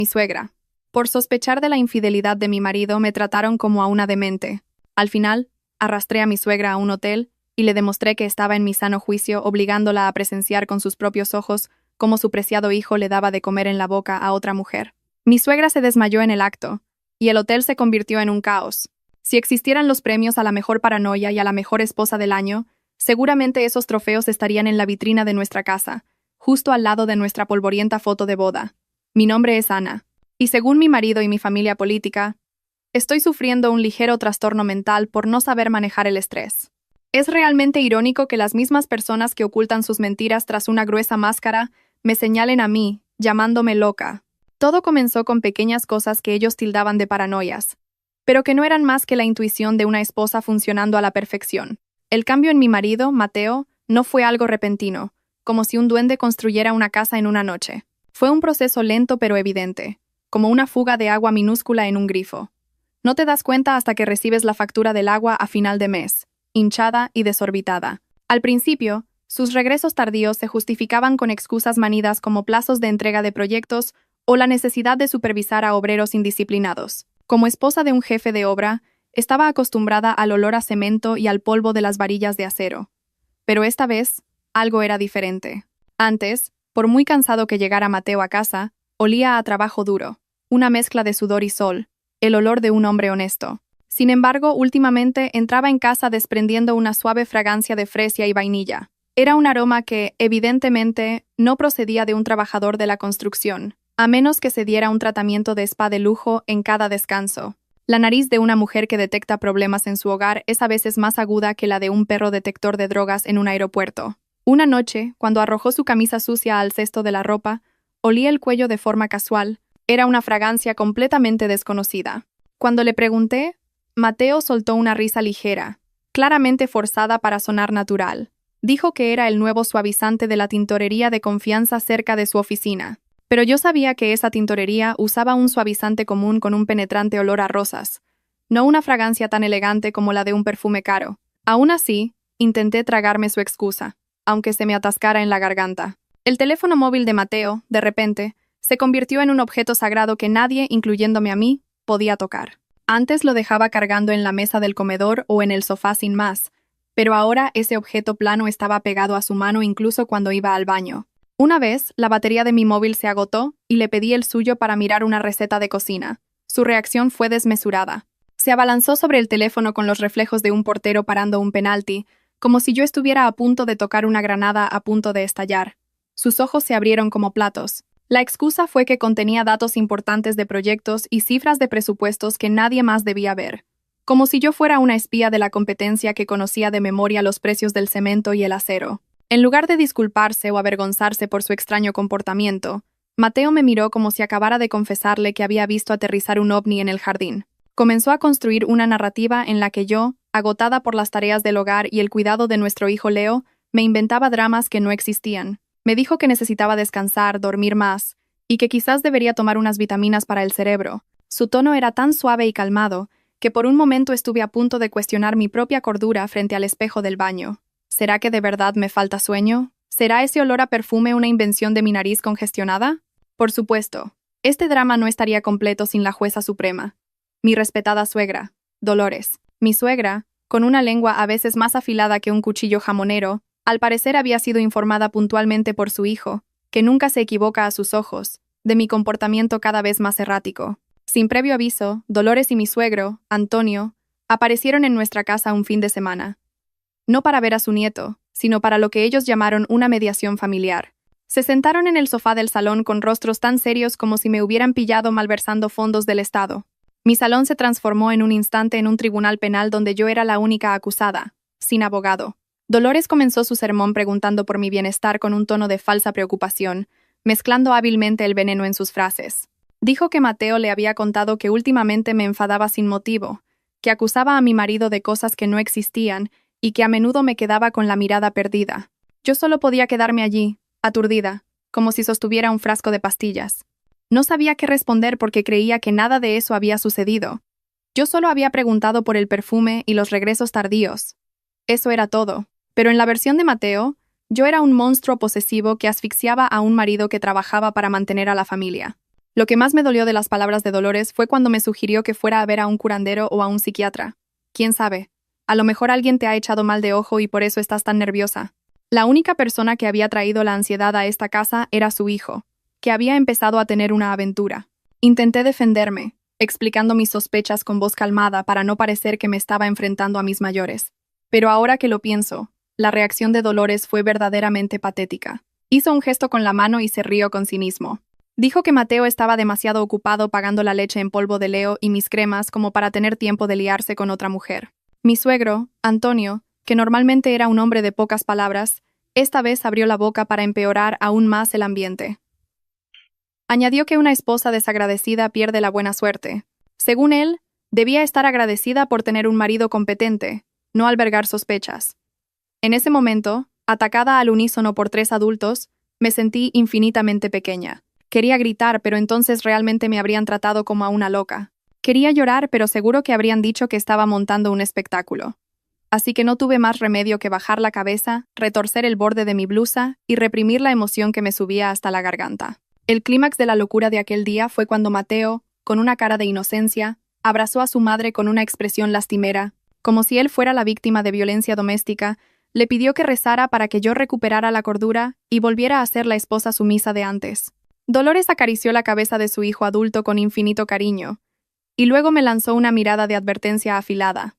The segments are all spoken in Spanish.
Mi suegra. Por sospechar de la infidelidad de mi marido, me trataron como a una demente. Al final, arrastré a mi suegra a un hotel y le demostré que estaba en mi sano juicio, obligándola a presenciar con sus propios ojos cómo su preciado hijo le daba de comer en la boca a otra mujer. Mi suegra se desmayó en el acto, y el hotel se convirtió en un caos. Si existieran los premios a la mejor paranoia y a la mejor esposa del año, seguramente esos trofeos estarían en la vitrina de nuestra casa, justo al lado de nuestra polvorienta foto de boda. Mi nombre es Ana, y según mi marido y mi familia política, estoy sufriendo un ligero trastorno mental por no saber manejar el estrés. Es realmente irónico que las mismas personas que ocultan sus mentiras tras una gruesa máscara me señalen a mí, llamándome loca. Todo comenzó con pequeñas cosas que ellos tildaban de paranoias, pero que no eran más que la intuición de una esposa funcionando a la perfección. El cambio en mi marido, Mateo, no fue algo repentino, como si un duende construyera una casa en una noche. Fue un proceso lento pero evidente, como una fuga de agua minúscula en un grifo. No te das cuenta hasta que recibes la factura del agua a final de mes, hinchada y desorbitada. Al principio, sus regresos tardíos se justificaban con excusas manidas como plazos de entrega de proyectos o la necesidad de supervisar a obreros indisciplinados. Como esposa de un jefe de obra, estaba acostumbrada al olor a cemento y al polvo de las varillas de acero. Pero esta vez, algo era diferente. Antes, por muy cansado que llegara Mateo a casa, olía a trabajo duro, una mezcla de sudor y sol, el olor de un hombre honesto. Sin embargo, últimamente entraba en casa desprendiendo una suave fragancia de fresia y vainilla. Era un aroma que, evidentemente, no procedía de un trabajador de la construcción, a menos que se diera un tratamiento de spa de lujo en cada descanso. La nariz de una mujer que detecta problemas en su hogar es a veces más aguda que la de un perro detector de drogas en un aeropuerto. Una noche, cuando arrojó su camisa sucia al cesto de la ropa, olía el cuello de forma casual. Era una fragancia completamente desconocida. Cuando le pregunté, Mateo soltó una risa ligera, claramente forzada para sonar natural. Dijo que era el nuevo suavizante de la tintorería de confianza cerca de su oficina. Pero yo sabía que esa tintorería usaba un suavizante común con un penetrante olor a rosas, no una fragancia tan elegante como la de un perfume caro. Aún así, intenté tragarme su excusa, aunque se me atascara en la garganta. El teléfono móvil de Mateo, de repente, se convirtió en un objeto sagrado que nadie, incluyéndome a mí, podía tocar. Antes lo dejaba cargando en la mesa del comedor o en el sofá sin más, pero ahora ese objeto plano estaba pegado a su mano incluso cuando iba al baño. Una vez, la batería de mi móvil se agotó y le pedí el suyo para mirar una receta de cocina. Su reacción fue desmesurada. Se abalanzó sobre el teléfono con los reflejos de un portero parando un penalti, como si yo estuviera a punto de tocar una granada a punto de estallar. Sus ojos se abrieron como platos. La excusa fue que contenía datos importantes de proyectos y cifras de presupuestos que nadie más debía ver. Como si yo fuera una espía de la competencia que conocía de memoria los precios del cemento y el acero. En lugar de disculparse o avergonzarse por su extraño comportamiento, Mateo me miró como si acabara de confesarle que había visto aterrizar un ovni en el jardín. Comenzó a construir una narrativa en la que yo, agotada por las tareas del hogar y el cuidado de nuestro hijo Leo, me inventaba dramas que no existían. Me dijo que necesitaba descansar, dormir más, y que quizás debería tomar unas vitaminas para el cerebro. Su tono era tan suave y calmado, que por un momento estuve a punto de cuestionar mi propia cordura frente al espejo del baño. ¿Será que de verdad me falta sueño? ¿Será ese olor a perfume una invención de mi nariz congestionada? Por supuesto, este drama no estaría completo sin la jueza suprema. Mi respetada suegra, Dolores. Mi suegra, con una lengua a veces más afilada que un cuchillo jamonero, al parecer había sido informada puntualmente por su hijo, que nunca se equivoca a sus ojos, de mi comportamiento cada vez más errático. Sin previo aviso, Dolores y mi suegro, Antonio, aparecieron en nuestra casa un fin de semana. No para ver a su nieto, sino para lo que ellos llamaron una mediación familiar. Se sentaron en el sofá del salón con rostros tan serios como si me hubieran pillado malversando fondos del Estado. Mi salón se transformó en un instante en un tribunal penal donde yo era la única acusada, sin abogado. Dolores comenzó su sermón preguntando por mi bienestar con un tono de falsa preocupación, mezclando hábilmente el veneno en sus frases. Dijo que Mateo le había contado que últimamente me enfadaba sin motivo, que acusaba a mi marido de cosas que no existían y que a menudo me quedaba con la mirada perdida. Yo solo podía quedarme allí, aturdida, como si sostuviera un frasco de pastillas. No sabía qué responder porque creía que nada de eso había sucedido. Yo solo había preguntado por el perfume y los regresos tardíos. Eso era todo. Pero en la versión de Mateo, yo era un monstruo posesivo que asfixiaba a un marido que trabajaba para mantener a la familia. Lo que más me dolió de las palabras de Dolores fue cuando me sugirió que fuera a ver a un curandero o a un psiquiatra. ¿Quién sabe? A lo mejor alguien te ha echado mal de ojo y por eso estás tan nerviosa. La única persona que había traído la ansiedad a esta casa era su hijo, que había empezado a tener una aventura. Intenté defenderme, explicando mis sospechas con voz calmada para no parecer que me estaba enfrentando a mis mayores. Pero ahora que lo pienso, la reacción de Dolores fue verdaderamente patética. Hizo un gesto con la mano y se rió con cinismo. Dijo que Mateo estaba demasiado ocupado pagando la leche en polvo de Leo y mis cremas como para tener tiempo de liarse con otra mujer. Mi suegro, Antonio, que normalmente era un hombre de pocas palabras, esta vez abrió la boca para empeorar aún más el ambiente. Añadió que una esposa desagradecida pierde la buena suerte. Según él, debía estar agradecida por tener un marido competente, no albergar sospechas. En ese momento, atacada al unísono por 3 adultos, me sentí infinitamente pequeña. Quería gritar, pero entonces realmente me habrían tratado como a una loca. Quería llorar, pero seguro que habrían dicho que estaba montando un espectáculo. Así que no tuve más remedio que bajar la cabeza, retorcer el borde de mi blusa y reprimir la emoción que me subía hasta la garganta. El clímax de la locura de aquel día fue cuando Mateo, con una cara de inocencia, abrazó a su madre con una expresión lastimera, como si él fuera la víctima de violencia doméstica, le pidió que rezara para que yo recuperara la cordura y volviera a ser la esposa sumisa de antes. Dolores acarició la cabeza de su hijo adulto con infinito cariño, y luego me lanzó una mirada de advertencia afilada.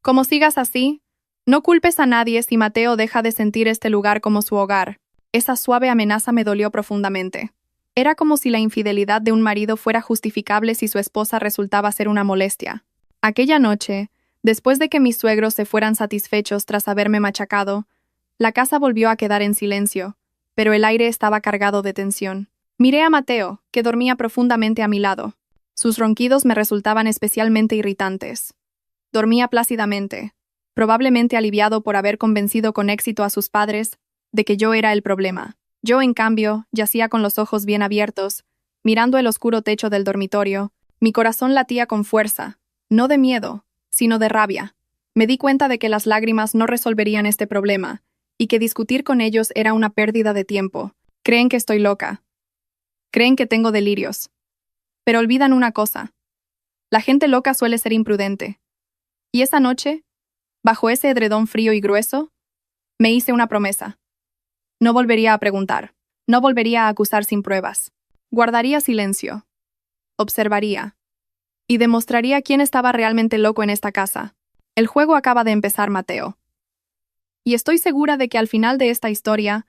Como sigas así, no culpes a nadie si Mateo deja de sentir este lugar como su hogar. Esa suave amenaza me dolió profundamente. Era como si la infidelidad de un marido fuera justificable si su esposa resultaba ser una molestia. Aquella noche, después de que mis suegros se fueran satisfechos tras haberme machacado, la casa volvió a quedar en silencio, pero el aire estaba cargado de tensión. Miré a Mateo, que dormía profundamente a mi lado. Sus ronquidos me resultaban especialmente irritantes. Dormía plácidamente, probablemente aliviado por haber convencido con éxito a sus padres de que yo era el problema. Yo, en cambio, yacía con los ojos bien abiertos, mirando el oscuro techo del dormitorio. Mi corazón latía con fuerza, no de miedo, sino de rabia. Me di cuenta de que las lágrimas no resolverían este problema, y que discutir con ellos era una pérdida de tiempo. Creen que estoy loca. Creen que tengo delirios. Pero olvidan una cosa. La gente loca suele ser imprudente. Y esa noche, bajo ese edredón frío y grueso, me hice una promesa. No volvería a preguntar. No volvería a acusar sin pruebas. Guardaría silencio. Observaría. Y demostraría quién estaba realmente loco en esta casa. El juego acaba de empezar, Mateo. Y estoy segura de que al final de esta historia,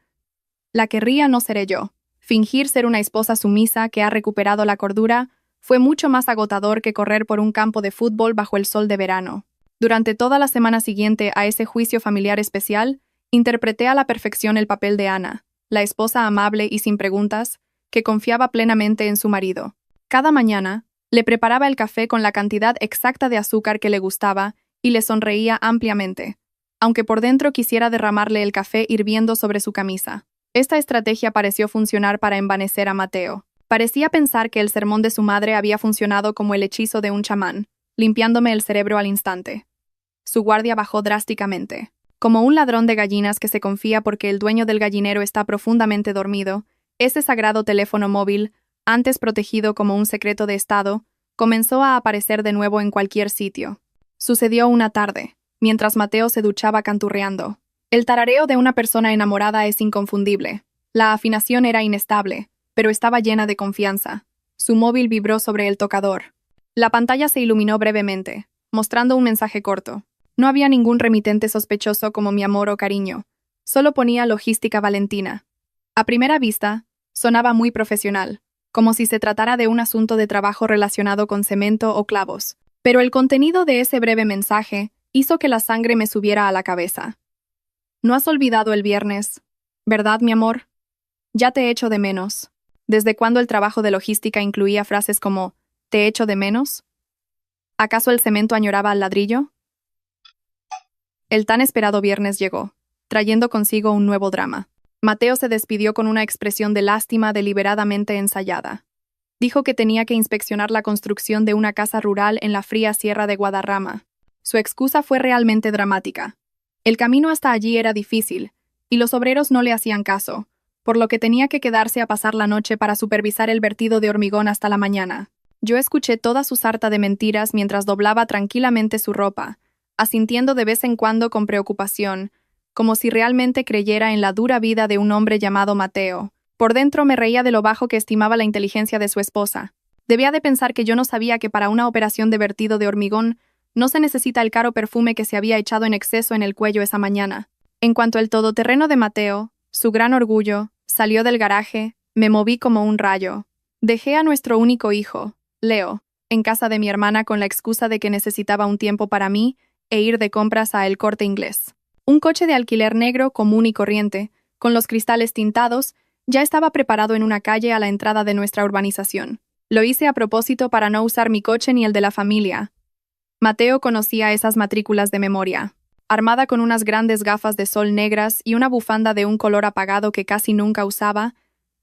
la que ría no seré yo. Fingir ser una esposa sumisa que ha recuperado la cordura fue mucho más agotador que correr por un campo de fútbol bajo el sol de verano. Durante toda la semana siguiente a ese juicio familiar especial, interpreté a la perfección el papel de Ana, la esposa amable y sin preguntas, que confiaba plenamente en su marido. Cada mañana, le preparaba el café con la cantidad exacta de azúcar que le gustaba y le sonreía ampliamente, aunque por dentro quisiera derramarle el café hirviendo sobre su camisa. Esta estrategia pareció funcionar para envanecer a Mateo. Parecía pensar que el sermón de su madre había funcionado como el hechizo de un chamán, limpiándome el cerebro al instante. Su guardia bajó drásticamente. Como un ladrón de gallinas que se confía porque el dueño del gallinero está profundamente dormido, ese sagrado teléfono móvil, antes protegido como un secreto de Estado, comenzó a aparecer de nuevo en cualquier sitio. Sucedió una tarde, mientras Mateo se duchaba canturreando. El tarareo de una persona enamorada es inconfundible. La afinación era inestable, pero estaba llena de confianza. Su móvil vibró sobre el tocador. La pantalla se iluminó brevemente, mostrando un mensaje corto. No había ningún remitente sospechoso como mi amor o cariño. Solo ponía logística Valentina. A primera vista, sonaba muy profesional, como si se tratara de un asunto de trabajo relacionado con cemento o clavos. Pero el contenido de ese breve mensaje hizo que la sangre me subiera a la cabeza. No has olvidado el viernes, ¿verdad, mi amor? Ya te echo de menos. ¿Desde cuándo el trabajo de logística incluía frases como «te echo de menos»? ¿Acaso el cemento añoraba al ladrillo? El tan esperado viernes llegó, trayendo consigo un nuevo drama. Mateo se despidió con una expresión de lástima deliberadamente ensayada. Dijo que tenía que inspeccionar la construcción de una casa rural en la fría sierra de Guadarrama. Su excusa fue realmente dramática. El camino hasta allí era difícil, y los obreros no le hacían caso, por lo que tenía que quedarse a pasar la noche para supervisar el vertido de hormigón hasta la mañana. Yo escuché toda su sarta de mentiras mientras doblaba tranquilamente su ropa, asintiendo de vez en cuando con preocupación, como si realmente creyera en la dura vida de un hombre llamado Mateo. Por dentro me reía de lo bajo que estimaba la inteligencia de su esposa. Debía de pensar que yo no sabía que para una operación de vertido de hormigón no se necesita el caro perfume que se había echado en exceso en el cuello esa mañana. En cuanto el todoterreno de Mateo, su gran orgullo, salió del garaje, me moví como un rayo. Dejé a nuestro único hijo, Leo, en casa de mi hermana con la excusa de que necesitaba un tiempo para mí e ir de compras a El Corte Inglés. Un coche de alquiler negro común y corriente, con los cristales tintados, ya estaba preparado en una calle a la entrada de nuestra urbanización. Lo hice a propósito para no usar mi coche ni el de la familia. Mateo conocía esas matrículas de memoria. Armada con unas grandes gafas de sol negras y una bufanda de un color apagado que casi nunca usaba,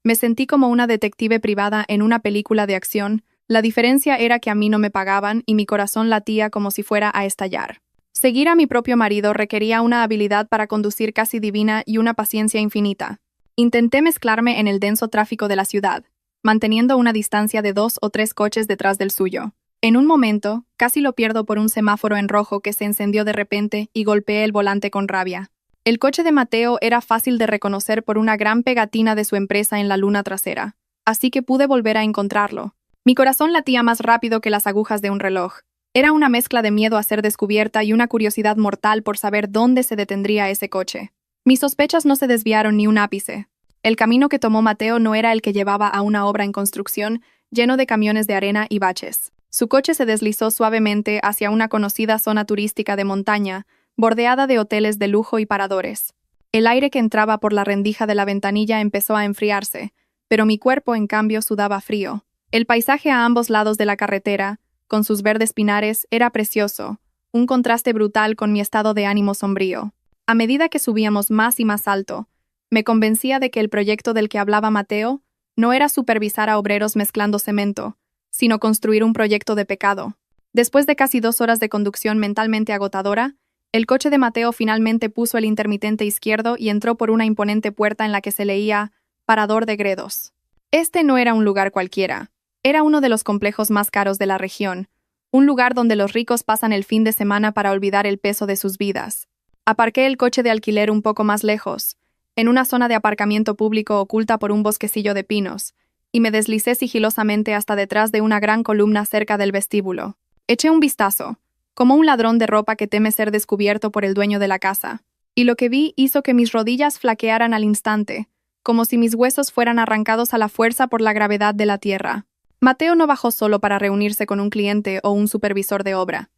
me sentí como una detective privada en una película de acción. La diferencia era que a mí no me pagaban y mi corazón latía como si fuera a estallar. Seguir a mi propio marido requería una habilidad para conducir casi divina y una paciencia infinita. Intenté mezclarme en el denso tráfico de la ciudad, manteniendo una distancia de 2 o 3 coches detrás del suyo. En un momento, casi lo pierdo por un semáforo en rojo que se encendió de repente y golpeé el volante con rabia. El coche de Mateo era fácil de reconocer por una gran pegatina de su empresa en la luna trasera, así que pude volver a encontrarlo. Mi corazón latía más rápido que las agujas de un reloj. Era una mezcla de miedo a ser descubierta y una curiosidad mortal por saber dónde se detendría ese coche. Mis sospechas no se desviaron ni un ápice. El camino que tomó Mateo no era el que llevaba a una obra en construcción, lleno de camiones de arena y baches. Su coche se deslizó suavemente hacia una conocida zona turística de montaña, bordeada de hoteles de lujo y paradores. El aire que entraba por la rendija de la ventanilla empezó a enfriarse, pero mi cuerpo, en cambio, sudaba frío. El paisaje a ambos lados de la carretera, con sus verdes pinares, era precioso, un contraste brutal con mi estado de ánimo sombrío. A medida que subíamos más y más alto, me convencía de que el proyecto del que hablaba Mateo no era supervisar a obreros mezclando cemento, sino construir un proyecto de pecado. Después de casi 2 horas de conducción mentalmente agotadora, el coche de Mateo finalmente puso el intermitente izquierdo y entró por una imponente puerta en la que se leía «Parador de Gredos». Este no era un lugar cualquiera. Era uno de los complejos más caros de la región, un lugar donde los ricos pasan el fin de semana para olvidar el peso de sus vidas. Aparqué el coche de alquiler un poco más lejos, en una zona de aparcamiento público oculta por un bosquecillo de pinos, y me deslicé sigilosamente hasta detrás de una gran columna cerca del vestíbulo. Eché un vistazo, como un ladrón de ropa que teme ser descubierto por el dueño de la casa, y lo que vi hizo que mis rodillas flaquearan al instante, como si mis huesos fueran arrancados a la fuerza por la gravedad de la tierra. Mateo no bajó solo para reunirse con un cliente o un supervisor de obra.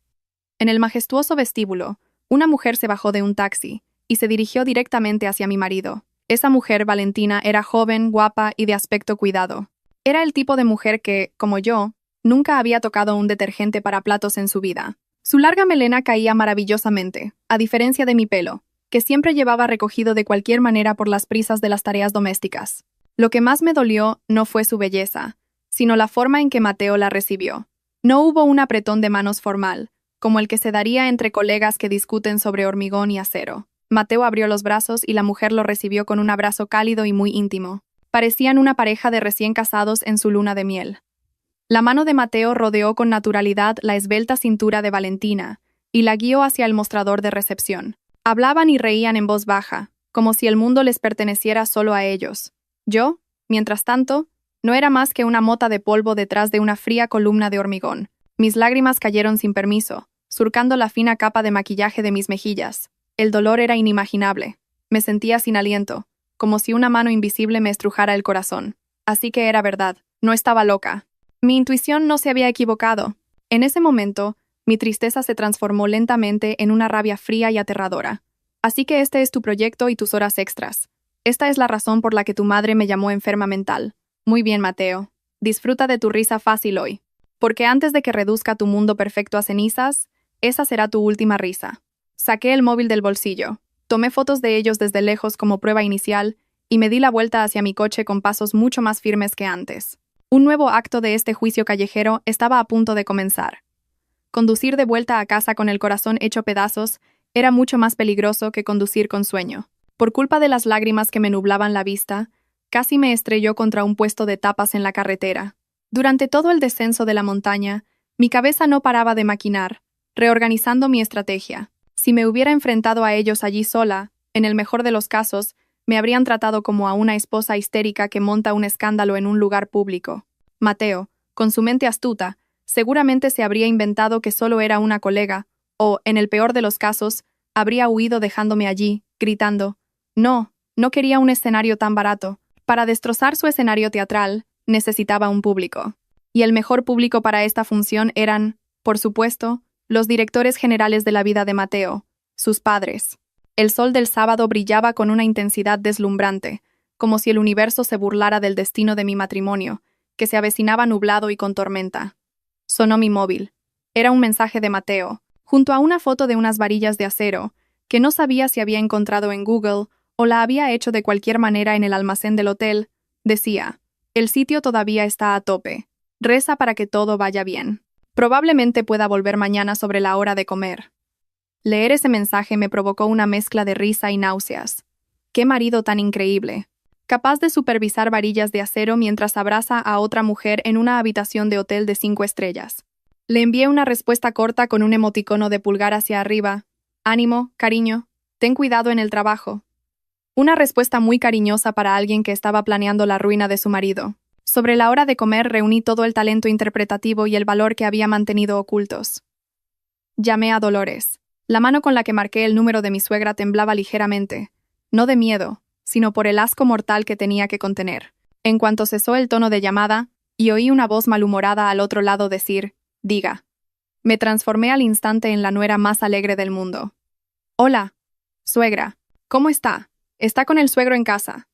En el majestuoso vestíbulo, una mujer se bajó de un taxi y se dirigió directamente hacia mi marido. Esa mujer, Valentina, era joven, guapa y de aspecto cuidado. Era el tipo de mujer que, como yo, nunca había tocado un detergente para platos en su vida. Su larga melena caía maravillosamente, a diferencia de mi pelo, que siempre llevaba recogido de cualquier manera por las prisas de las tareas domésticas. Lo que más me dolió no fue su belleza, sino la forma en que Mateo la recibió. No hubo un apretón de manos formal, como el que se daría entre colegas que discuten sobre hormigón y acero. Mateo abrió los brazos y la mujer lo recibió con un abrazo cálido y muy íntimo. Parecían una pareja de recién casados en su luna de miel. La mano de Mateo rodeó con naturalidad la esbelta cintura de Valentina y la guió hacia el mostrador de recepción. Hablaban y reían en voz baja, como si el mundo les perteneciera solo a ellos. Yo, mientras tanto, no era más que una mota de polvo detrás de una fría columna de hormigón. Mis lágrimas cayeron sin permiso, surcando la fina capa de maquillaje de mis mejillas. El dolor era inimaginable. Me sentía sin aliento, como si una mano invisible me estrujara el corazón. Así que era verdad, no estaba loca. Mi intuición no se había equivocado. En ese momento, mi tristeza se transformó lentamente en una rabia fría y aterradora. Así que este es tu proyecto y tus horas extras. Esta es la razón por la que tu madre me llamó enferma mental. Muy bien, Mateo. Disfruta de tu risa fácil hoy. Porque antes de que reduzca tu mundo perfecto a cenizas, esa será tu última risa. Saqué el móvil del bolsillo. Tomé fotos de ellos desde lejos como prueba inicial y me di la vuelta hacia mi coche con pasos mucho más firmes que antes. Un nuevo acto de este juicio callejero estaba a punto de comenzar. Conducir de vuelta a casa con el corazón hecho pedazos era mucho más peligroso que conducir con sueño. Por culpa de las lágrimas que me nublaban la vista, Casi me estrelló contra un puesto de tapas en la carretera. Durante todo el descenso de la montaña, mi cabeza no paraba de maquinar, reorganizando mi estrategia. Si me hubiera enfrentado a ellos allí sola, en el mejor de los casos, me habrían tratado como a una esposa histérica que monta un escándalo en un lugar público. Mateo, con su mente astuta, seguramente se habría inventado que solo era una colega, o, en el peor de los casos, habría huido dejándome allí, gritando: No, no quería un escenario tan barato. Para destrozar su escenario teatral, necesitaba un público. Y el mejor público para esta función eran, por supuesto, los directores generales de la vida de Mateo, sus padres. El sol del sábado brillaba con una intensidad deslumbrante, como si el universo se burlara del destino de mi matrimonio, que se avecinaba nublado y con tormenta. Sonó mi móvil. Era un mensaje de Mateo, junto a una foto de unas varillas de acero, que no sabía si había encontrado en Google o la había hecho de cualquier manera en el almacén del hotel. Decía: el sitio todavía está a tope. Reza para que todo vaya bien. Probablemente pueda volver mañana sobre la hora de comer. Leer ese mensaje me provocó una mezcla de risa y náuseas. ¡Qué marido tan increíble! Capaz de supervisar varillas de acero mientras abraza a otra mujer en una habitación de hotel de 5 estrellas. Le envié una respuesta corta con un emoticono de pulgar hacia arriba. Ánimo, cariño. Ten cuidado en el trabajo. Una respuesta muy cariñosa para alguien que estaba planeando la ruina de su marido. Sobre la hora de comer reuní todo el talento interpretativo y el valor que había mantenido ocultos. Llamé a Dolores. La mano con la que marqué el número de mi suegra temblaba ligeramente, no de miedo, sino por el asco mortal que tenía que contener. En cuanto cesó el tono de llamada, y oí una voz malhumorada al otro lado decir: «Diga». Me transformé al instante en la nuera más alegre del mundo. «Hola, suegra. ¿Cómo está? ¿Está con el suegro en casa?»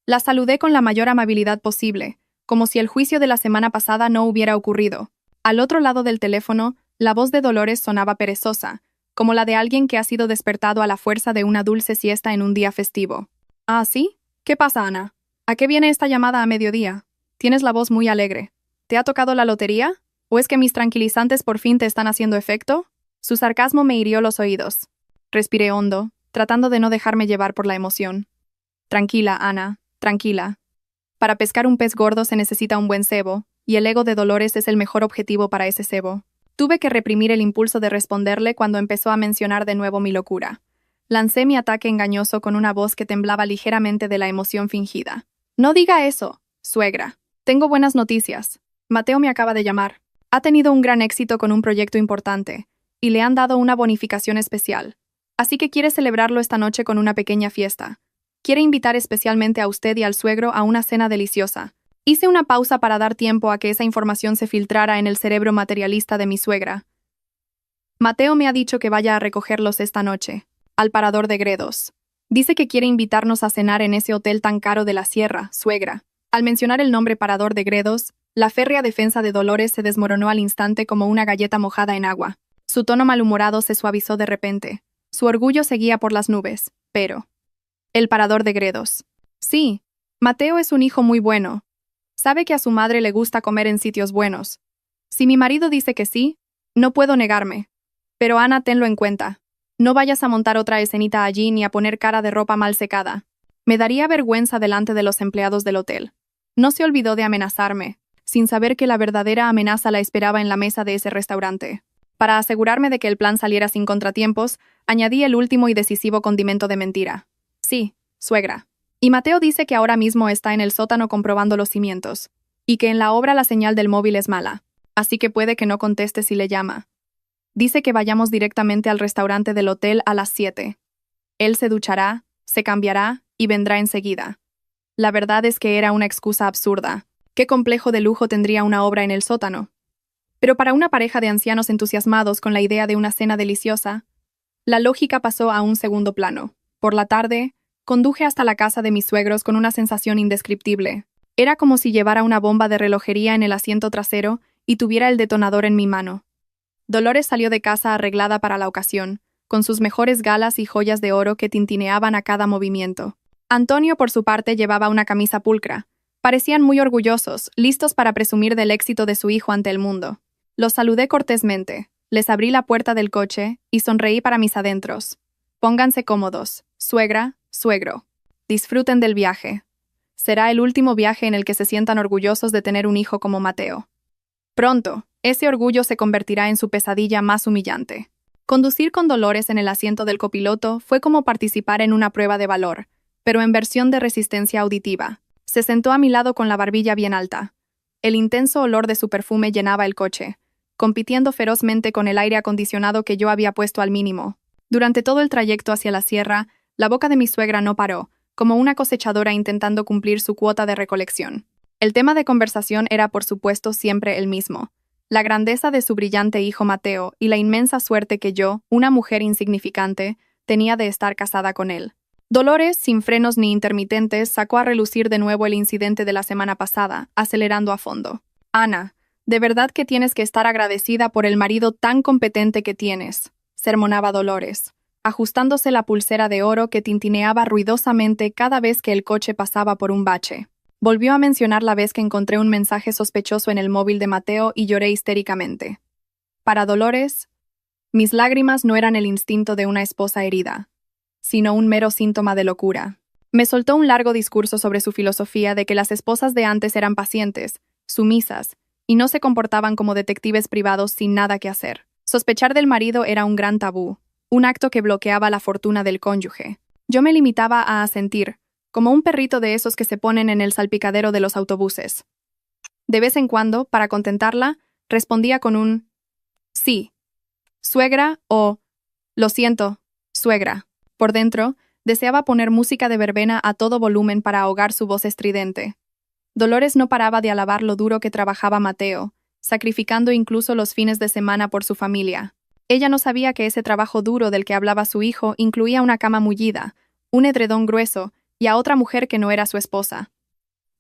La saludé con la mayor amabilidad posible, como si el juicio de la semana pasada no hubiera ocurrido. Al otro lado del teléfono, la voz de Dolores sonaba perezosa, como la de alguien que ha sido despertado a la fuerza de una dulce siesta en un día festivo. «¿Ah, sí? ¿Qué pasa, Ana? ¿A qué viene esta llamada a mediodía? Tienes la voz muy alegre. ¿Te ha tocado la lotería? ¿O es que mis tranquilizantes por fin te están haciendo efecto?» Su sarcasmo me hirió los oídos. Respiré hondo, tratando de no dejarme llevar por la emoción. «Tranquila, Ana, tranquila. Para pescar un pez gordo se necesita un buen cebo, y el ego de Dolores es el mejor objetivo para ese cebo». Tuve que reprimir el impulso de responderle cuando empezó a mencionar de nuevo mi locura. Lancé mi ataque engañoso con una voz que temblaba ligeramente de la emoción fingida. «No diga eso, suegra. Tengo buenas noticias. Mateo me acaba de llamar. Ha tenido un gran éxito con un proyecto importante, y le han dado una bonificación especial. Así que quiere celebrarlo esta noche con una pequeña fiesta. Quiere invitar especialmente a usted y al suegro a una cena deliciosa». Hice una pausa para dar tiempo a que esa información se filtrara en el cerebro materialista de mi suegra. «Mateo me ha dicho que vaya a recogerlos esta noche, al Parador de Gredos. Dice que quiere invitarnos a cenar en ese hotel tan caro de la sierra, suegra». Al mencionar el nombre Parador de Gredos, la férrea defensa de Dolores se desmoronó al instante como una galleta mojada en agua. Su tono malhumorado se suavizó de repente. Su orgullo seguía por las nubes, pero... «El Parador de Gredos. Sí, Mateo es un hijo muy bueno. Sabe que a su madre le gusta comer en sitios buenos. Si mi marido dice que sí, no puedo negarme. Pero Ana, tenlo en cuenta. No vayas a montar otra escenita allí ni a poner cara de ropa mal secada. Me daría vergüenza delante de los empleados del hotel». No se olvidó de amenazarme, sin saber que la verdadera amenaza la esperaba en la mesa de ese restaurante. Para asegurarme de que el plan saliera sin contratiempos, añadí el último y decisivo condimento de mentira. «Sí, suegra. Y Mateo dice que ahora mismo está en el sótano comprobando los cimientos, y que en la obra la señal del móvil es mala, así que puede que no conteste si le llama. Dice que vayamos directamente al restaurante del hotel a las 7. Él se duchará, se cambiará y vendrá enseguida». La verdad es que era una excusa absurda. ¿Qué complejo de lujo tendría una obra en el sótano? Pero para una pareja de ancianos entusiasmados con la idea de una cena deliciosa, la lógica pasó a un segundo plano. Por la tarde, conduje hasta la casa de mis suegros con una sensación indescriptible. Era como si llevara una bomba de relojería en el asiento trasero y tuviera el detonador en mi mano. Dolores salió de casa arreglada para la ocasión, con sus mejores galas y joyas de oro que tintineaban a cada movimiento. Antonio, por su parte, llevaba una camisa pulcra. Parecían muy orgullosos, listos para presumir del éxito de su hijo ante el mundo. Los saludé cortésmente, les abrí la puerta del coche y sonreí para mis adentros. «Pónganse cómodos, suegra, suegro. Disfruten del viaje. Será el último viaje en el que se sientan orgullosos de tener un hijo como Mateo. Pronto, ese orgullo se convertirá en su pesadilla más humillante. Conducir con Dolores en el asiento del copiloto fue como participar en una prueba de valor, pero en versión de resistencia auditiva. Se sentó a mi lado con la barbilla bien alta. El intenso olor de su perfume llenaba el coche, compitiendo ferozmente con el aire acondicionado que yo había puesto al mínimo. Durante todo el trayecto hacia la sierra, la boca de mi suegra no paró, como una cosechadora intentando cumplir su cuota de recolección. El tema de conversación era, por supuesto, siempre el mismo: la grandeza de su brillante hijo Mateo y la inmensa suerte que yo, una mujer insignificante, tenía de estar casada con él. Dolores, sin frenos ni intermitentes, sacó a relucir de nuevo el incidente de la semana pasada, acelerando a fondo. «Ana, de verdad que tienes que estar agradecida por el marido tan competente que tienes», sermonaba Dolores, ajustándose la pulsera de oro que tintineaba ruidosamente cada vez que el coche pasaba por un bache. Volvió a mencionar la vez que encontré un mensaje sospechoso en el móvil de Mateo y lloré histéricamente. Para Dolores, mis lágrimas no eran el instinto de una esposa herida, sino un mero síntoma de locura. Me soltó un largo discurso sobre su filosofía de que las esposas de antes eran pacientes, sumisas, y no se comportaban como detectives privados sin nada que hacer. Sospechar del marido era un gran tabú, un acto que bloqueaba la fortuna del cónyuge. Yo me limitaba a asentir, como un perrito de esos que se ponen en el salpicadero de los autobuses. De vez en cuando, para contentarla, respondía con un «sí, suegra» o «lo siento, suegra». Por dentro, deseaba poner música de verbena a todo volumen para ahogar su voz estridente. Dolores no paraba de alabar lo duro que trabajaba Mateo, sacrificando incluso los fines de semana por su familia. Ella no sabía que ese trabajo duro del que hablaba su hijo incluía una cama mullida, un edredón grueso y a otra mujer que no era su esposa.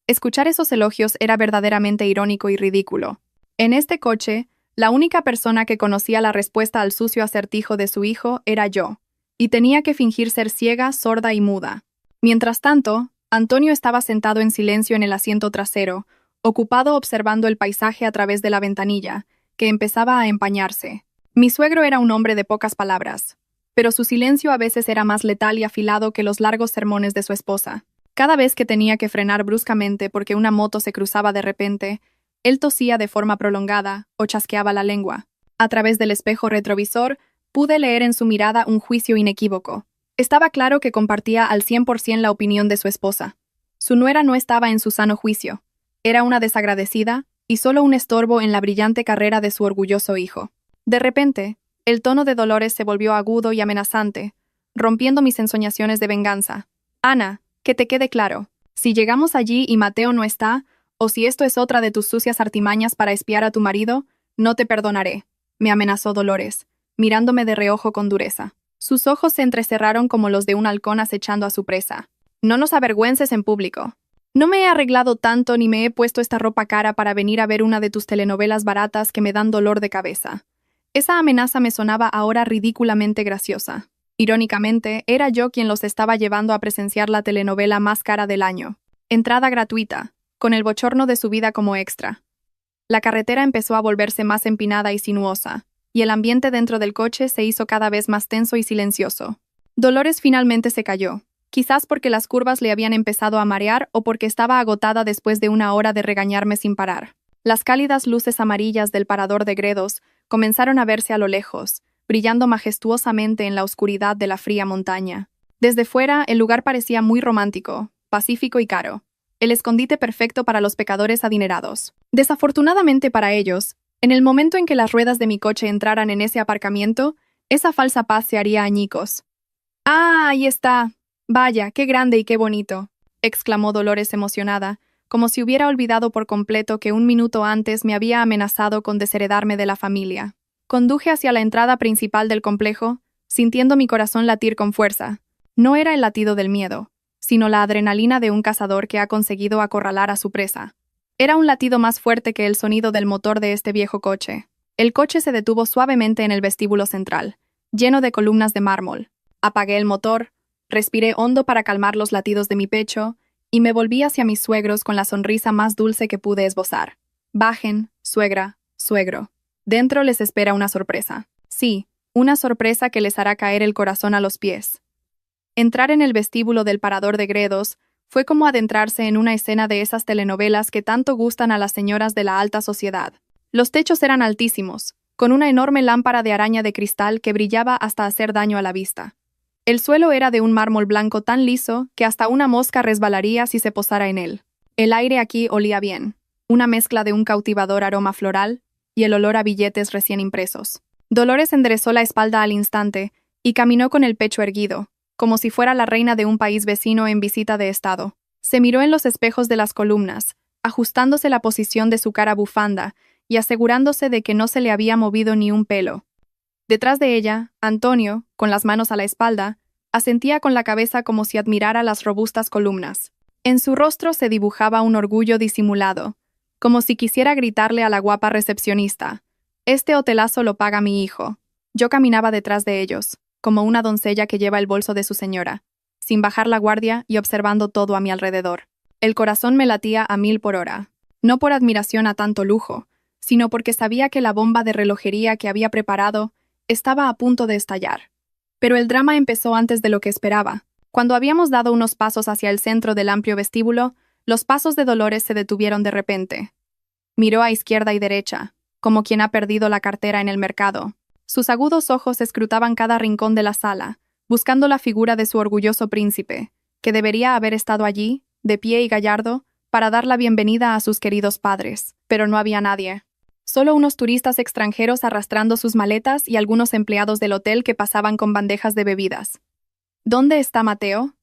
Escuchar esos elogios era verdaderamente irónico y ridículo. En este coche, la única persona que conocía la respuesta al sucio acertijo de su hijo era yo, y tenía que fingir ser ciega, sorda y muda. Mientras tanto, Antonio estaba sentado en silencio en el asiento trasero, ocupado observando el paisaje a través de la ventanilla, que empezaba a empañarse. Mi suegro era un hombre de pocas palabras, pero su silencio a veces era más letal y afilado que los largos sermones de su esposa. Cada vez que tenía que frenar bruscamente porque una moto se cruzaba de repente, él tosía de forma prolongada o chasqueaba la lengua. A través del espejo retrovisor, pude leer en su mirada un juicio inequívoco. Estaba claro que compartía al 100% la opinión de su esposa. Su nuera no estaba en su sano juicio. Era una desagradecida y solo un estorbo en la brillante carrera de su orgulloso hijo. De repente, el tono de Dolores se volvió agudo y amenazante, rompiendo mis ensoñaciones de venganza. «Ana, que te quede claro, si llegamos allí y Mateo no está, o si esto es otra de tus sucias artimañas para espiar a tu marido, no te perdonaré», me amenazó Dolores, mirándome de reojo con dureza. Sus ojos se entrecerraron como los de un halcón acechando a su presa. «No nos avergüences en público. No me he arreglado tanto ni me he puesto esta ropa cara para venir a ver una de tus telenovelas baratas que me dan dolor de cabeza». Esa amenaza me sonaba ahora ridículamente graciosa. Irónicamente, era yo quien los estaba llevando a presenciar la telenovela más cara del año. Entrada gratuita, con el bochorno de su vida como extra. La carretera empezó a volverse más empinada y sinuosa, y el ambiente dentro del coche se hizo cada vez más tenso y silencioso. Dolores finalmente se calló, quizás porque las curvas le habían empezado a marear o porque estaba agotada después de una hora de regañarme sin parar. Las cálidas luces amarillas del parador de Gredos comenzaron a verse a lo lejos, brillando majestuosamente en la oscuridad de la fría montaña. Desde fuera, el lugar parecía muy romántico, pacífico y caro. El escondite perfecto para los pecadores adinerados. Desafortunadamente para ellos, en el momento en que las ruedas de mi coche entraran en ese aparcamiento, esa falsa paz se haría añicos. «¡Ah, ahí está! Vaya, qué grande y qué bonito», exclamó Dolores emocionada, como si hubiera olvidado por completo que un minuto antes me había amenazado con desheredarme de la familia. Conduje hacia la entrada principal del complejo, sintiendo mi corazón latir con fuerza. No era el latido del miedo, sino la adrenalina de un cazador que ha conseguido acorralar a su presa. Era un latido más fuerte que el sonido del motor de este viejo coche. El coche se detuvo suavemente en el vestíbulo central, lleno de columnas de mármol. Apagué el motor, respiré hondo para calmar los latidos de mi pecho, y me volví hacia mis suegros con la sonrisa más dulce que pude esbozar. «Bajen, suegra, suegro. Dentro les espera una sorpresa. Sí, una sorpresa que les hará caer el corazón a los pies». Entrar en el vestíbulo del parador de Gredos Fue como adentrarse en una escena de esas telenovelas que tanto gustan a las señoras de la alta sociedad. Los techos eran altísimos, con una enorme lámpara de araña de cristal que brillaba hasta hacer daño a la vista. El suelo era de un mármol blanco tan liso que hasta una mosca resbalaría si se posara en él. El aire aquí olía bien, una mezcla de un cautivador aroma floral y el olor a billetes recién impresos. Dolores enderezó la espalda al instante y caminó con el pecho erguido, como si fuera la reina de un país vecino en visita de estado. Se miró en los espejos de las columnas, ajustándose la posición de su cara bufanda y asegurándose de que no se le había movido ni un pelo. Detrás de ella, Antonio, con las manos a la espalda, asentía con la cabeza como si admirara las robustas columnas. En su rostro se dibujaba un orgullo disimulado, como si quisiera gritarle a la guapa recepcionista: «Este hotelazo lo paga mi hijo». Yo caminaba detrás de ellos, como una doncella que lleva el bolso de su señora, sin bajar la guardia y observando todo a mi alrededor. El corazón me latía a 1000 por hora, no por admiración a tanto lujo, sino porque sabía que la bomba de relojería que había preparado estaba a punto de estallar. Pero el drama empezó antes de lo que esperaba. Cuando habíamos dado unos pasos hacia el centro del amplio vestíbulo, los pasos de Dolores se detuvieron de repente. Miró a izquierda y derecha, como quien ha perdido la cartera en el mercado. Sus agudos ojos escrutaban cada rincón de la sala, buscando la figura de su orgulloso príncipe, que debería haber estado allí, de pie y gallardo, para dar la bienvenida a sus queridos padres. Pero no había nadie. Solo unos turistas extranjeros arrastrando sus maletas y algunos empleados del hotel que pasaban con bandejas de bebidas. ¿Dónde está Mateo?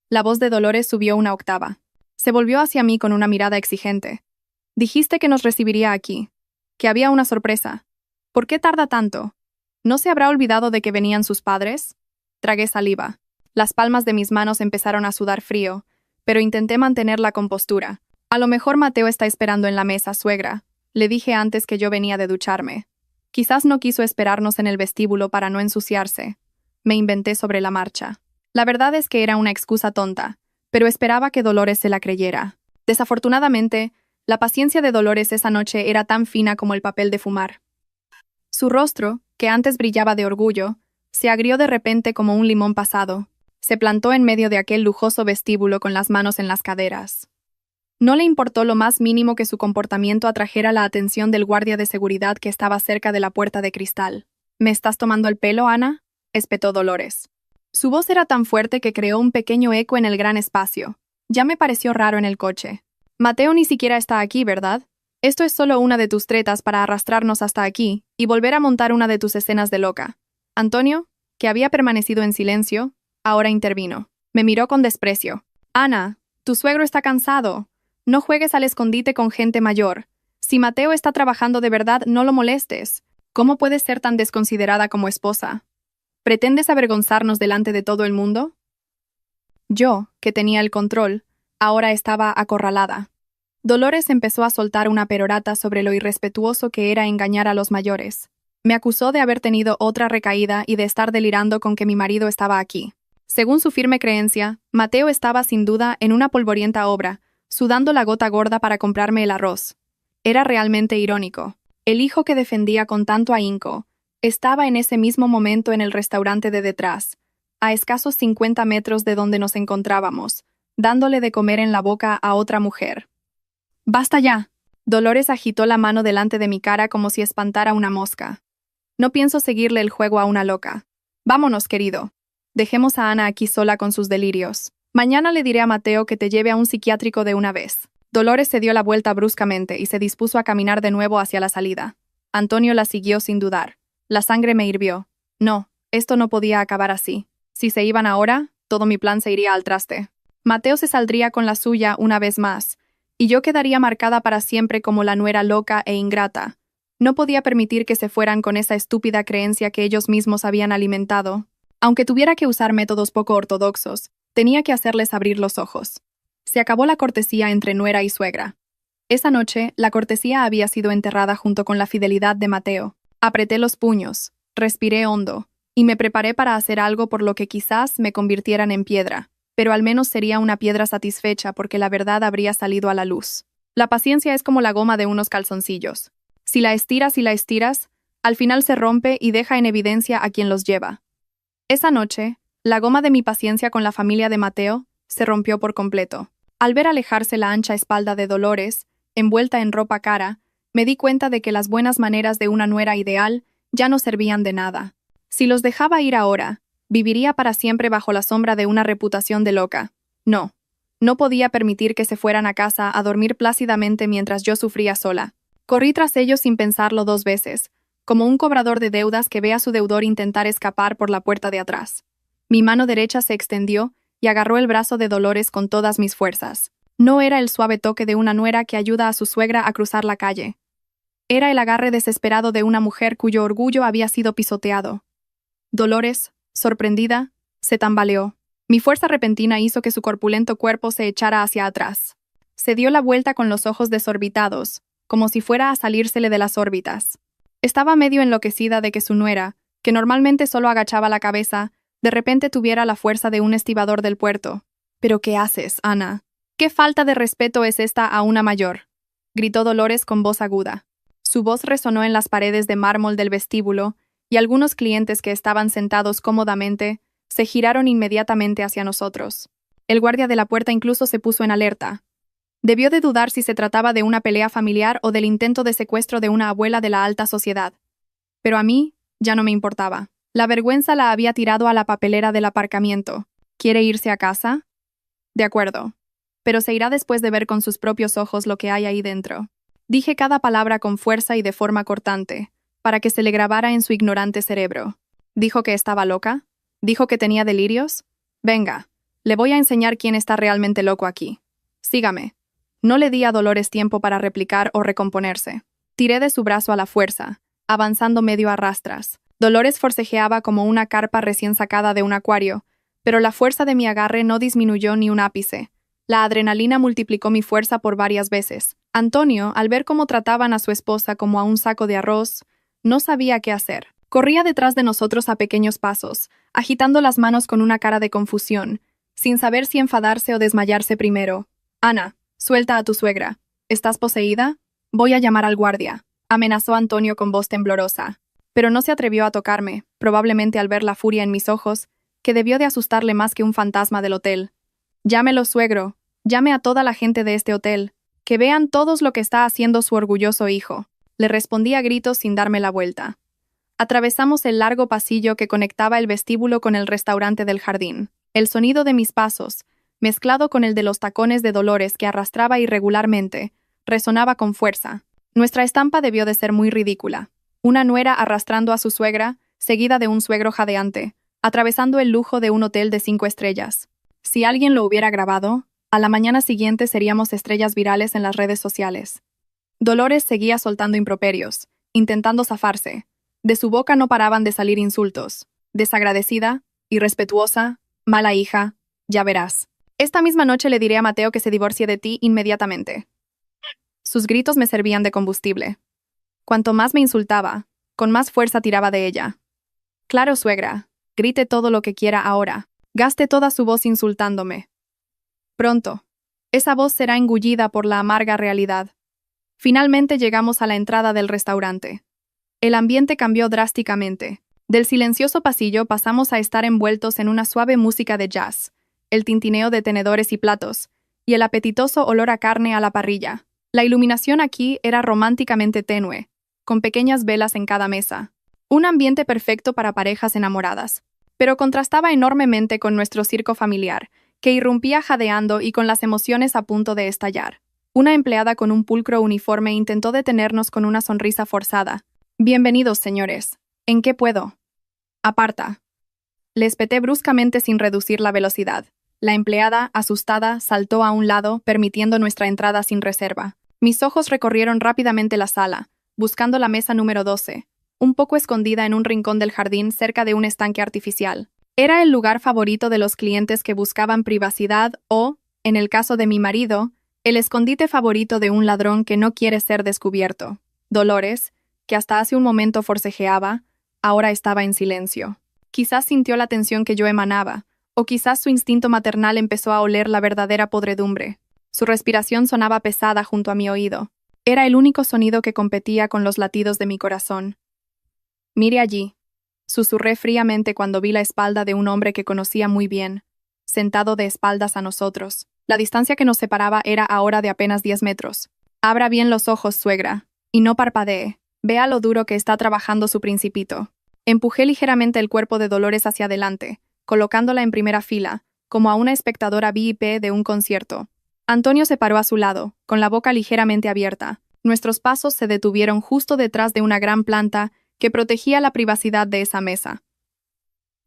La voz de Dolores subió una octava. Se volvió hacia mí con una mirada exigente. Dijiste que nos recibiría aquí, que había una sorpresa. ¿Por qué tarda tanto? ¿No se habrá olvidado de que venían sus padres? Tragué saliva. Las palmas de mis manos empezaron a sudar frío, pero intenté mantener la compostura. A lo mejor Mateo está esperando en la mesa, suegra. Le dije antes que yo venía de ducharme. Quizás no quiso esperarnos en el vestíbulo para no ensuciarse. Me inventé sobre la marcha. La verdad es que era una excusa tonta, pero esperaba que Dolores se la creyera. Desafortunadamente, la paciencia de Dolores esa noche era tan fina como el papel de fumar. Su rostro, que antes brillaba de orgullo, se agrió de repente como un limón pasado. Se plantó en medio de aquel lujoso vestíbulo con las manos en las caderas. No le importó lo más mínimo que su comportamiento atrajera la atención del guardia de seguridad que estaba cerca de la puerta de cristal. «¿Me estás tomando el pelo, Ana?», espetó Dolores. Su voz era tan fuerte que creó un pequeño eco en el gran espacio. Ya me pareció raro en el coche. «Mateo ni siquiera está aquí, ¿verdad? Esto es solo una de tus tretas para arrastrarnos hasta aquí y volver a montar una de tus escenas de loca». Antonio, que había permanecido en silencio, ahora intervino. Me miró con desprecio. «Ana, tu suegro está cansado. No juegues al escondite con gente mayor. Si Mateo está trabajando de verdad, no lo molestes. ¿Cómo puedes ser tan desconsiderada como esposa? ¿Pretendes avergonzarnos delante de todo el mundo?» Yo, que tenía el control, ahora estaba acorralada. Dolores empezó a soltar una perorata sobre lo irrespetuoso que era engañar a los mayores. Me acusó de haber tenido otra recaída y de estar delirando con que mi marido estaba aquí. Según su firme creencia, Mateo estaba sin duda en una polvorienta obra, sudando la gota gorda para comprarme el arroz. Era realmente irónico. El hijo que defendía con tanto ahínco estaba en ese mismo momento en el restaurante de detrás, a escasos 50 metros de donde nos encontrábamos, dándole de comer en la boca a otra mujer. «¡Basta ya!». Dolores agitó la mano delante de mi cara como si espantara una mosca. «No pienso seguirle el juego a una loca. Vámonos, querido. Dejemos a Ana aquí sola con sus delirios. Mañana le diré a Mateo que te lleve a un psiquiátrico de una vez». Dolores se dio la vuelta bruscamente y se dispuso a caminar de nuevo hacia la salida. Antonio la siguió sin dudar. La sangre me hirvió. No, esto no podía acabar así. Si se iban ahora, todo mi plan se iría al traste. Mateo se saldría con la suya una vez más, y yo quedaría marcada para siempre como la nuera loca e ingrata. No podía permitir que se fueran con esa estúpida creencia que ellos mismos habían alimentado. Aunque tuviera que usar métodos poco ortodoxos, tenía que hacerles abrir los ojos. Se acabó la cortesía entre nuera y suegra. Esa noche, la cortesía había sido enterrada junto con la fidelidad de Mateo. Apreté los puños, respiré hondo, y me preparé para hacer algo por lo que quizás me convirtieran en piedra, pero al menos sería una piedra satisfecha porque la verdad habría salido a la luz. La paciencia es como la goma de unos calzoncillos. Si la estiras, al final se rompe y deja en evidencia a quien los lleva. Esa noche, la goma de mi paciencia con la familia de Mateo se rompió por completo. Al ver alejarse la ancha espalda de Dolores, envuelta en ropa cara, me di cuenta de que las buenas maneras de una nuera ideal ya no servían de nada. Si los dejaba ir ahora, viviría para siempre bajo la sombra de una reputación de loca. No. No podía permitir que se fueran a casa a dormir plácidamente mientras yo sufría sola. Corrí tras ellos sin pensarlo 2 veces, como un cobrador de deudas que ve a su deudor intentar escapar por la puerta de atrás. Mi mano derecha se extendió y agarró el brazo de Dolores con todas mis fuerzas. No era el suave toque de una nuera que ayuda a su suegra a cruzar la calle. Era el agarre desesperado de una mujer cuyo orgullo había sido pisoteado. Dolores, sorprendida, se tambaleó. Mi fuerza repentina hizo que su corpulento cuerpo se echara hacia atrás. Se dio la vuelta con los ojos desorbitados, como si fuera a salírsele de las órbitas. Estaba medio enloquecida de que su nuera, que normalmente solo agachaba la cabeza, de repente tuviera la fuerza de un estibador del puerto. «¿Pero qué haces, Ana? ¿Qué falta de respeto es esta a una mayor?», gritó Dolores con voz aguda. Su voz resonó en las paredes de mármol del vestíbulo, y algunos clientes que estaban sentados cómodamente se giraron inmediatamente hacia nosotros. El guardia de la puerta incluso se puso en alerta. Debió de dudar si se trataba de una pelea familiar o del intento de secuestro de una abuela de la alta sociedad. Pero a mí ya no me importaba. La vergüenza la había tirado a la papelera del aparcamiento. ¿Quiere irse a casa? De acuerdo. Pero se irá después de ver con sus propios ojos lo que hay ahí dentro. Dije cada palabra con fuerza y de forma cortante, para que se le grabara en su ignorante cerebro. ¿Dijo que estaba loca? ¿Dijo que tenía delirios? Venga, le voy a enseñar quién está realmente loco aquí. Sígame. No le di a Dolores tiempo para replicar o recomponerse. Tiré de su brazo a la fuerza, avanzando medio a rastras. Dolores forcejeaba como una carpa recién sacada de un acuario, pero la fuerza de mi agarre no disminuyó ni un ápice. La adrenalina multiplicó mi fuerza por varias veces. Antonio, al ver cómo trataban a su esposa como a un saco de arroz, no sabía qué hacer. Corría detrás de nosotros a pequeños pasos, agitando las manos con una cara de confusión, sin saber si enfadarse o desmayarse primero. «Ana, suelta a tu suegra. ¿Estás poseída? Voy a llamar al guardia», amenazó Antonio con voz temblorosa. Pero no se atrevió a tocarme, probablemente al ver la furia en mis ojos, que debió de asustarle más que un fantasma del hotel. «Llámelo, suegro. Llame a toda la gente de este hotel. Que vean todos lo que está haciendo su orgulloso hijo», le respondí a gritos sin darme la vuelta. Atravesamos el largo pasillo que conectaba el vestíbulo con el restaurante del jardín. El sonido de mis pasos, mezclado con el de los tacones de Dolores que arrastraba irregularmente, resonaba con fuerza. Nuestra estampa debió de ser muy ridícula. Una nuera arrastrando a su suegra, seguida de un suegro jadeante, atravesando el lujo de un hotel de 5 estrellas. Si alguien lo hubiera grabado, a la mañana siguiente seríamos estrellas virales en las redes sociales. Dolores seguía soltando improperios, intentando zafarse. De su boca no paraban de salir insultos. «Desagradecida, irrespetuosa, mala hija, ya verás. Esta misma noche le diré a Mateo que se divorcie de ti inmediatamente». Sus gritos me servían de combustible. Cuanto más me insultaba, con más fuerza tiraba de ella. «Claro, suegra, grite todo lo que quiera ahora. Gaste toda su voz insultándome. Pronto, esa voz será engullida por la amarga realidad». Finalmente llegamos a la entrada del restaurante. El ambiente cambió drásticamente. Del silencioso pasillo pasamos a estar envueltos en una suave música de jazz, el tintineo de tenedores y platos, y el apetitoso olor a carne a la parrilla. La iluminación aquí era románticamente tenue, con pequeñas velas en cada mesa. Un ambiente perfecto para parejas enamoradas. Pero contrastaba enormemente con nuestro circo familiar, que irrumpía jadeando y con las emociones a punto de estallar. Una empleada con un pulcro uniforme intentó detenernos con una sonrisa forzada. «Bienvenidos, señores. ¿En qué puedo?» «Aparta». Le espeté bruscamente sin reducir la velocidad. La empleada, asustada, saltó a un lado, permitiendo nuestra entrada sin reserva. Mis ojos recorrieron rápidamente la sala, buscando la mesa número 12, un poco escondida en un rincón del jardín cerca de un estanque artificial. Era el lugar favorito de los clientes que buscaban privacidad o, en el caso de mi marido, el escondite favorito de un ladrón que no quiere ser descubierto. Dolores, que hasta hace un momento forcejeaba, ahora estaba en silencio. Quizás sintió la tensión que yo emanaba, o quizás su instinto maternal empezó a oler la verdadera podredumbre. Su respiración sonaba pesada junto a mi oído. Era el único sonido que competía con los latidos de mi corazón. «Mire allí», susurré fríamente cuando vi la espalda de un hombre que conocía muy bien, sentado de espaldas a nosotros. La distancia que nos separaba era ahora de apenas 10 metros. Abra bien los ojos, suegra, y no parpadee. Vea lo duro que está trabajando su principito. Empujé ligeramente el cuerpo de Dolores hacia adelante, colocándola en primera fila, como a una espectadora VIP de un concierto. Antonio se paró a su lado, con la boca ligeramente abierta. Nuestros pasos se detuvieron justo detrás de una gran planta que protegía la privacidad de esa mesa.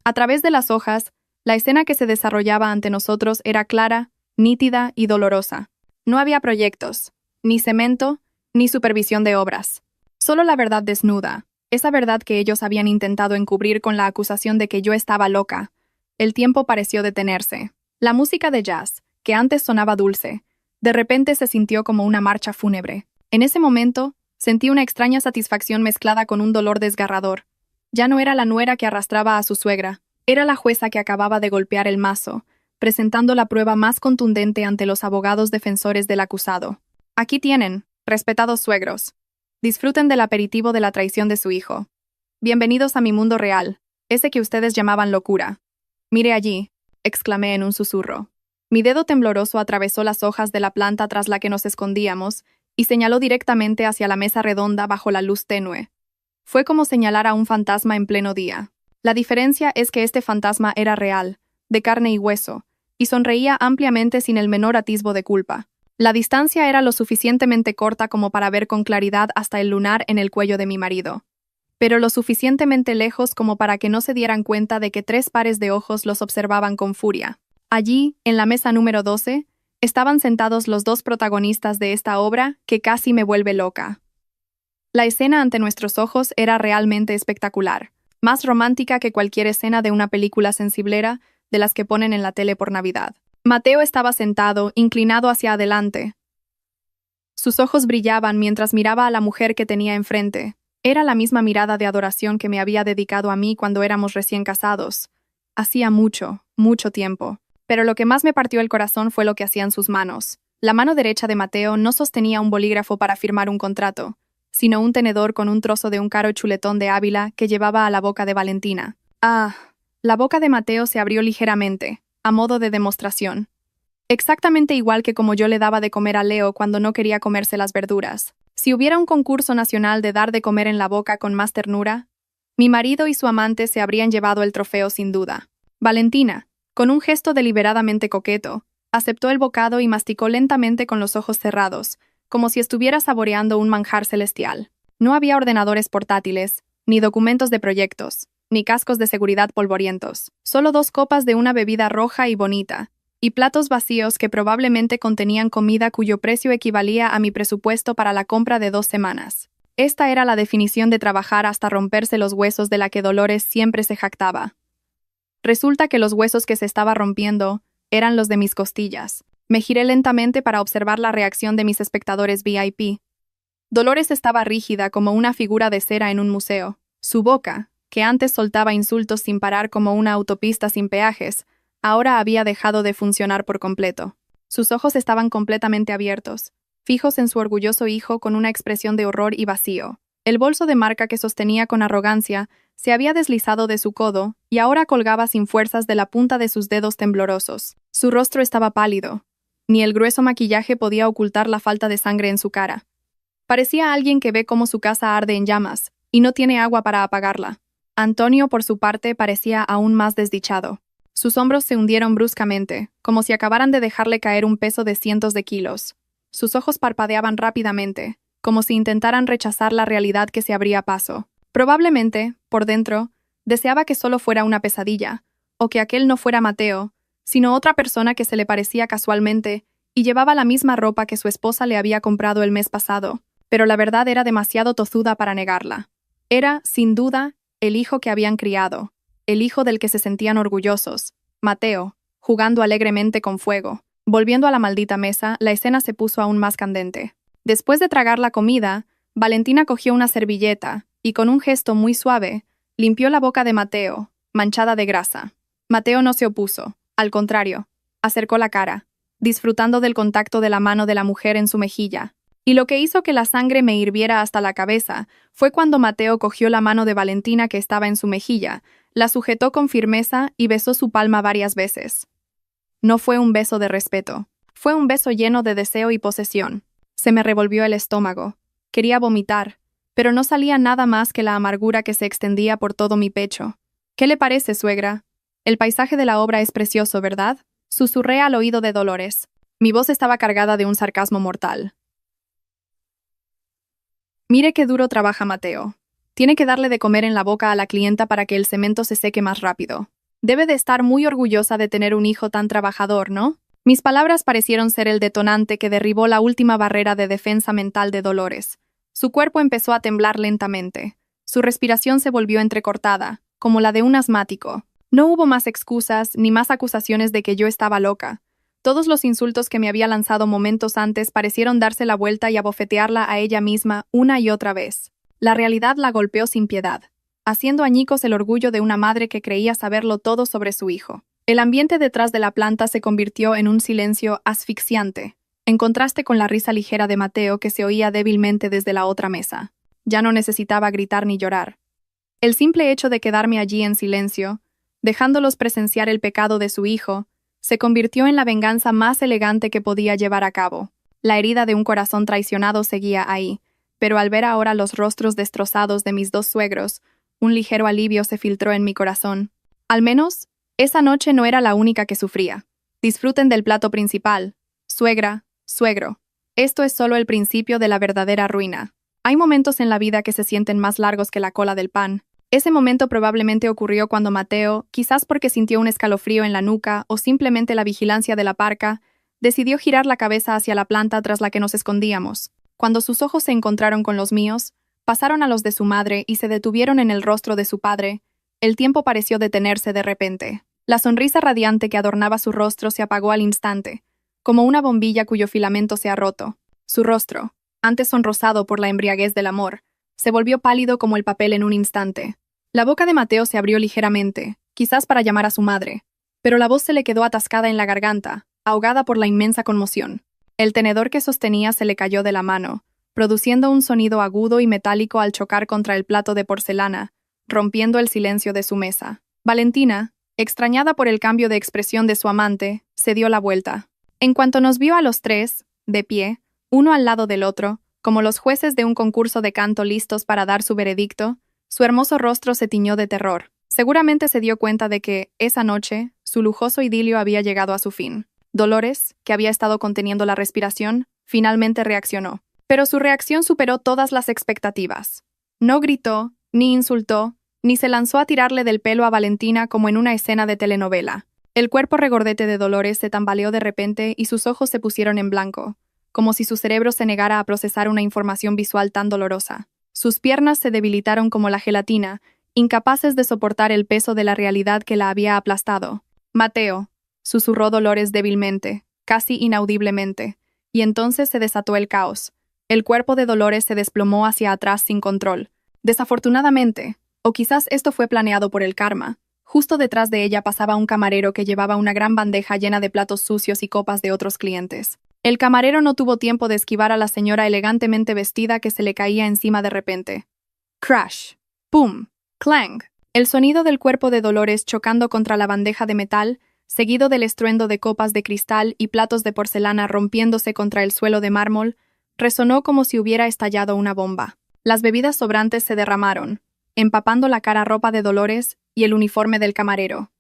A través de las hojas, la escena que se desarrollaba ante nosotros era clara, nítida y dolorosa. No había proyectos, ni cemento, ni supervisión de obras. Solo la verdad desnuda, esa verdad que ellos habían intentado encubrir con la acusación de que yo estaba loca. El tiempo pareció detenerse. La música de jazz, que antes sonaba dulce, de repente se sintió como una marcha fúnebre. En ese momento, sentí una extraña satisfacción mezclada con un dolor desgarrador. Ya no era la nuera que arrastraba a su suegra, era la jueza que acababa de golpear el mazo, presentando la prueba más contundente ante los abogados defensores del acusado. Aquí tienen, respetados suegros. Disfruten del aperitivo de la traición de su hijo. Bienvenidos a mi mundo real, ese que ustedes llamaban locura. Mire allí, exclamé en un susurro. Mi dedo tembloroso atravesó las hojas de la planta tras la que nos escondíamos y señaló directamente hacia la mesa redonda bajo la luz tenue. Fue como señalar a un fantasma en pleno día. La diferencia es que este fantasma era real, de carne y hueso, y sonreía ampliamente sin el menor atisbo de culpa. La distancia era lo suficientemente corta como para ver con claridad hasta el lunar en el cuello de mi marido, pero lo suficientemente lejos como para que no se dieran cuenta de que 3 pares de ojos los observaban con furia. Allí, en la mesa número 12, estaban sentados los 2 protagonistas de esta obra que casi me vuelve loca. La escena ante nuestros ojos era realmente espectacular, más romántica que cualquier escena de una película sensiblera de las que ponen en la tele por Navidad. Mateo estaba sentado, inclinado hacia adelante. Sus ojos brillaban mientras miraba a la mujer que tenía enfrente. Era la misma mirada de adoración que me había dedicado a mí cuando éramos recién casados. Hacía mucho, mucho tiempo. Pero lo que más me partió el corazón fue lo que hacían sus manos. La mano derecha de Mateo no sostenía un bolígrafo para firmar un contrato, sino un tenedor con un trozo de un caro chuletón de Ávila que llevaba a la boca de Valentina. Ah, la boca de Mateo se abrió ligeramente, a modo de demostración. Exactamente igual que como yo le daba de comer a Leo cuando no quería comerse las verduras. Si hubiera un concurso nacional de dar de comer en la boca con más ternura, mi marido y su amante se habrían llevado el trofeo sin duda. Valentina, con un gesto deliberadamente coqueto, aceptó el bocado y masticó lentamente con los ojos cerrados, como si estuviera saboreando un manjar celestial. No había ordenadores portátiles, ni documentos de proyectos, ni cascos de seguridad polvorientos. Solo 2 copas de una bebida roja y bonita, y platos vacíos que probablemente contenían comida cuyo precio equivalía a mi presupuesto para la compra de 2 semanas. Esta era la definición de trabajar hasta romperse los huesos de la que Dolores siempre se jactaba. Resulta que los huesos que se estaba rompiendo eran los de mis costillas. Me giré lentamente para observar la reacción de mis espectadores VIP. Dolores estaba rígida como una figura de cera en un museo. Su boca, que antes soltaba insultos sin parar como una autopista sin peajes, ahora había dejado de funcionar por completo. Sus ojos estaban completamente abiertos, fijos en su orgulloso hijo con una expresión de horror y vacío. El bolso de marca que sostenía con arrogancia se había deslizado de su codo y ahora colgaba sin fuerzas de la punta de sus dedos temblorosos. Su rostro estaba pálido. Ni el grueso maquillaje podía ocultar la falta de sangre en su cara. Parecía alguien que ve cómo su casa arde en llamas y no tiene agua para apagarla. Antonio, por su parte, parecía aún más desdichado. Sus hombros se hundieron bruscamente, como si acabaran de dejarle caer un peso de cientos de kilos. Sus ojos parpadeaban rápidamente, como si intentaran rechazar la realidad que se abría paso. Probablemente, por dentro, deseaba que solo fuera una pesadilla, o que aquel no fuera Mateo, sino otra persona que se le parecía casualmente y llevaba la misma ropa que su esposa le había comprado el mes pasado, pero la verdad era demasiado tozuda para negarla. Era, sin duda, el hijo que habían criado, el hijo del que se sentían orgullosos, Mateo, jugando alegremente con fuego. Volviendo a la maldita mesa, la escena se puso aún más candente. Después de tragar la comida, Valentina cogió una servilleta y, con un gesto muy suave, limpió la boca de Mateo, manchada de grasa. Mateo no se opuso, al contrario, acercó la cara, disfrutando del contacto de la mano de la mujer en su mejilla. Y lo que hizo que la sangre me hirviera hasta la cabeza fue cuando Mateo cogió la mano de Valentina que estaba en su mejilla, la sujetó con firmeza y besó su palma varias veces. No fue un beso de respeto. Fue un beso lleno de deseo y posesión. Se me revolvió el estómago. Quería vomitar, pero no salía nada más que la amargura que se extendía por todo mi pecho. ¿Qué le parece, suegra? El paisaje de la obra es precioso, ¿verdad? Susurré al oído de Dolores. Mi voz estaba cargada de un sarcasmo mortal. Mire qué duro trabaja Mateo. Tiene que darle de comer en la boca a la clienta para que el cemento se seque más rápido. Debe de estar muy orgullosa de tener un hijo tan trabajador, ¿no? Mis palabras parecieron ser el detonante que derribó la última barrera de defensa mental de Dolores. Su cuerpo empezó a temblar lentamente. Su respiración se volvió entrecortada, como la de un asmático. No hubo más excusas ni más acusaciones de que yo estaba loca. Todos los insultos que me había lanzado momentos antes parecieron darse la vuelta y abofetearla a ella misma una y otra vez. La realidad la golpeó sin piedad, haciendo añicos el orgullo de una madre que creía saberlo todo sobre su hijo. El ambiente detrás de la planta se convirtió en un silencio asfixiante, en contraste con la risa ligera de Mateo que se oía débilmente desde la otra mesa. Ya no necesitaba gritar ni llorar. El simple hecho de quedarme allí en silencio, dejándolos presenciar el pecado de su hijo, se convirtió en la venganza más elegante que podía llevar a cabo. La herida de un corazón traicionado seguía ahí, pero al ver ahora los rostros destrozados de mis dos suegros, un ligero alivio se filtró en mi corazón. Al menos, esa noche no era la única que sufría. Disfruten del plato principal. Suegra, suegro. Esto es solo el principio de la verdadera ruina. Hay momentos en la vida que se sienten más largos que la cola del pan. Ese momento probablemente ocurrió cuando Mateo, quizás porque sintió un escalofrío en la nuca o simplemente la vigilancia de la parca, decidió girar la cabeza hacia la planta tras la que nos escondíamos. Cuando sus ojos se encontraron con los míos, pasaron a los de su madre y se detuvieron en el rostro de su padre. El tiempo pareció detenerse de repente. La sonrisa radiante que adornaba su rostro se apagó al instante, como una bombilla cuyo filamento se ha roto. Su rostro, antes sonrosado por la embriaguez del amor, se volvió pálido como el papel en un instante. La boca de Mateo se abrió ligeramente, quizás para llamar a su madre, pero la voz se le quedó atascada en la garganta, ahogada por la inmensa conmoción. El tenedor que sostenía se le cayó de la mano, produciendo un sonido agudo y metálico al chocar contra el plato de porcelana, rompiendo el silencio de su mesa. Valentina, extrañada por el cambio de expresión de su amante, se dio la vuelta. En cuanto nos vio a los tres, de pie, uno al lado del otro, como los jueces de un concurso de canto listos para dar su veredicto, su hermoso rostro se tiñó de terror. Seguramente se dio cuenta de que, esa noche, su lujoso idilio había llegado a su fin. Dolores, que había estado conteniendo la respiración, finalmente reaccionó. Pero su reacción superó todas las expectativas. No gritó, ni insultó, ni se lanzó a tirarle del pelo a Valentina como en una escena de telenovela. El cuerpo regordete de Dolores se tambaleó de repente y sus ojos se pusieron en blanco, como si su cerebro se negara a procesar una información visual tan dolorosa. Sus piernas se debilitaron como la gelatina, incapaces de soportar el peso de la realidad que la había aplastado. Mateo, susurró Dolores débilmente, casi inaudiblemente, y entonces se desató el caos. El cuerpo de Dolores se desplomó hacia atrás sin control. Desafortunadamente, o quizás esto fue planeado por el karma, justo detrás de ella pasaba un camarero que llevaba una gran bandeja llena de platos sucios y copas de otros clientes. El camarero no tuvo tiempo de esquivar a la señora elegantemente vestida que se le caía encima de repente. Crash. Pum. Clang. El sonido del cuerpo de Dolores chocando contra la bandeja de metal, seguido del estruendo de copas de cristal y platos de porcelana rompiéndose contra el suelo de mármol, resonó como si hubiera estallado una bomba. Las bebidas sobrantes se derramaron, empapando la cara ropa de Dolores y el uniforme del camarero.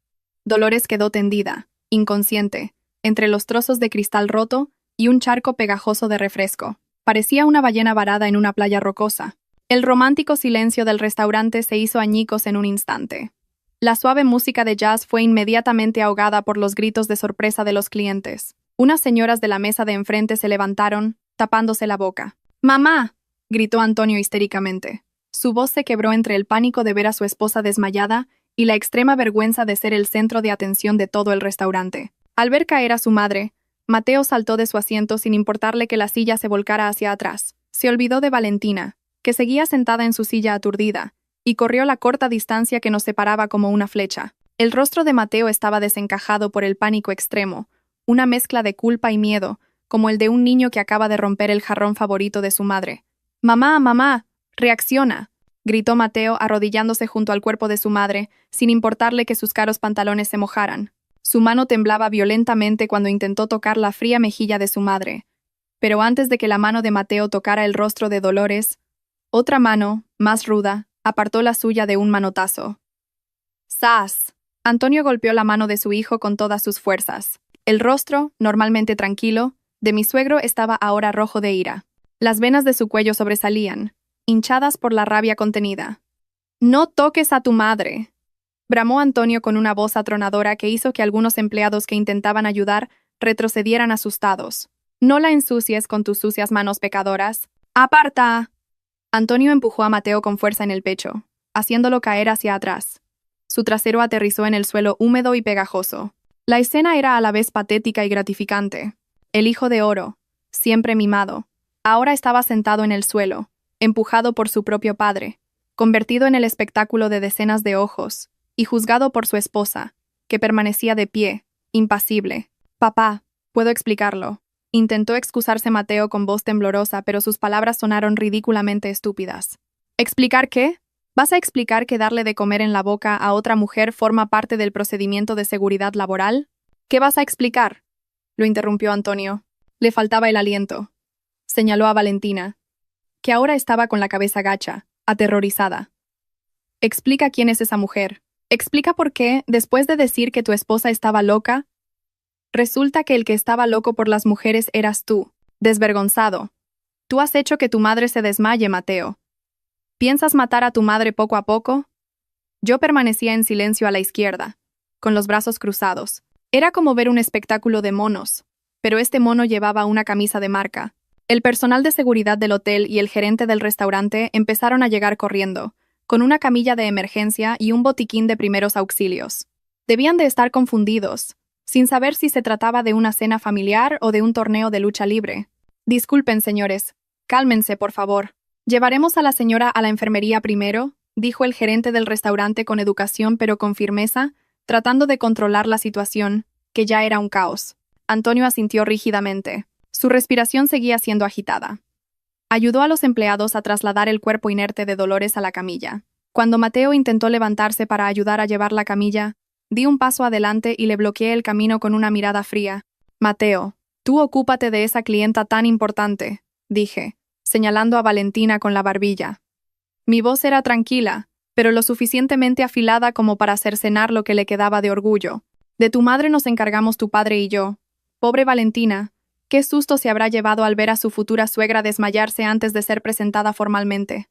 Dolores quedó tendida, inconsciente, entre los trozos de cristal roto y un charco pegajoso de refresco. Parecía una ballena varada en una playa rocosa. El romántico silencio del restaurante se hizo añicos en un instante. La suave música de jazz fue inmediatamente ahogada por los gritos de sorpresa de los clientes. Unas señoras de la mesa de enfrente se levantaron, tapándose la boca. ¡Mamá!, gritó Antonio histéricamente. Su voz se quebró entre el pánico de ver a su esposa desmayada y la extrema vergüenza de ser el centro de atención de todo el restaurante. Al ver caer a su madre, Mateo saltó de su asiento sin importarle que la silla se volcara hacia atrás. Se olvidó de Valentina, que seguía sentada en su silla aturdida, y corrió la corta distancia que nos separaba como una flecha. El rostro de Mateo estaba desencajado por el pánico extremo, una mezcla de culpa y miedo, como el de un niño que acaba de romper el jarrón favorito de su madre. «¡Mamá, mamá! ¡Reacciona!», gritó Mateo arrodillándose junto al cuerpo de su madre, sin importarle que sus caros pantalones se mojaran. Su mano temblaba violentamente cuando intentó tocar la fría mejilla de su madre. Pero antes de que la mano de Mateo tocara el rostro de Dolores, otra mano, más ruda, apartó la suya de un manotazo. ¡Zas! Antonio golpeó la mano de su hijo con todas sus fuerzas. El rostro, normalmente tranquilo, de mi suegro estaba ahora rojo de ira. Las venas de su cuello sobresalían, hinchadas por la rabia contenida. «¡No toques a tu madre!», bramó Antonio con una voz atronadora que hizo que algunos empleados que intentaban ayudar retrocedieran asustados. «No la ensucies con tus sucias manos pecadoras. ¡Aparta!». Antonio empujó a Mateo con fuerza en el pecho, haciéndolo caer hacia atrás. Su trasero aterrizó en el suelo húmedo y pegajoso. La escena era a la vez patética y gratificante. El hijo de oro, siempre mimado, ahora estaba sentado en el suelo, empujado por su propio padre, convertido en el espectáculo de decenas de ojos, y juzgado por su esposa, que permanecía de pie, impasible. «Papá, puedo explicarlo». Intentó excusarse Mateo con voz temblorosa, pero sus palabras sonaron ridículamente estúpidas. ¿Explicar qué? ¿Vas a explicar que darle de comer en la boca a otra mujer forma parte del procedimiento de seguridad laboral? ¿Qué vas a explicar?, lo interrumpió Antonio. Le faltaba el aliento. Señaló a Valentina, que ahora estaba con la cabeza gacha, aterrorizada. «Explica quién es esa mujer. Explica por qué, después de decir que tu esposa estaba loca, resulta que el que estaba loco por las mujeres eras tú, desvergonzado. Tú has hecho que tu madre se desmaye, Mateo. ¿Piensas matar a tu madre poco a poco?». Yo permanecía en silencio a la izquierda, con los brazos cruzados. Era como ver un espectáculo de monos, pero este mono llevaba una camisa de marca. El personal de seguridad del hotel y el gerente del restaurante empezaron a llegar corriendo, con una camilla de emergencia y un botiquín de primeros auxilios. Debían de estar confundidos, sin saber si se trataba de una cena familiar o de un torneo de lucha libre. «Disculpen, señores. Cálmense, por favor. Llevaremos a la señora a la enfermería primero», dijo el gerente del restaurante con educación pero con firmeza, tratando de controlar la situación, que ya era un caos. Antonio asintió rígidamente. Su respiración seguía siendo agitada. Ayudó a los empleados a trasladar el cuerpo inerte de Dolores a la camilla. Cuando Mateo intentó levantarse para ayudar a llevar la camilla, di un paso adelante y le bloqueé el camino con una mirada fría. «Mateo, tú ocúpate de esa clienta tan importante», dije, señalando a Valentina con la barbilla. Mi voz era tranquila, pero lo suficientemente afilada como para cercenar lo que le quedaba de orgullo. «De tu madre nos encargamos tu padre y yo. Pobre Valentina, qué susto se habrá llevado al ver a su futura suegra desmayarse antes de ser presentada formalmente.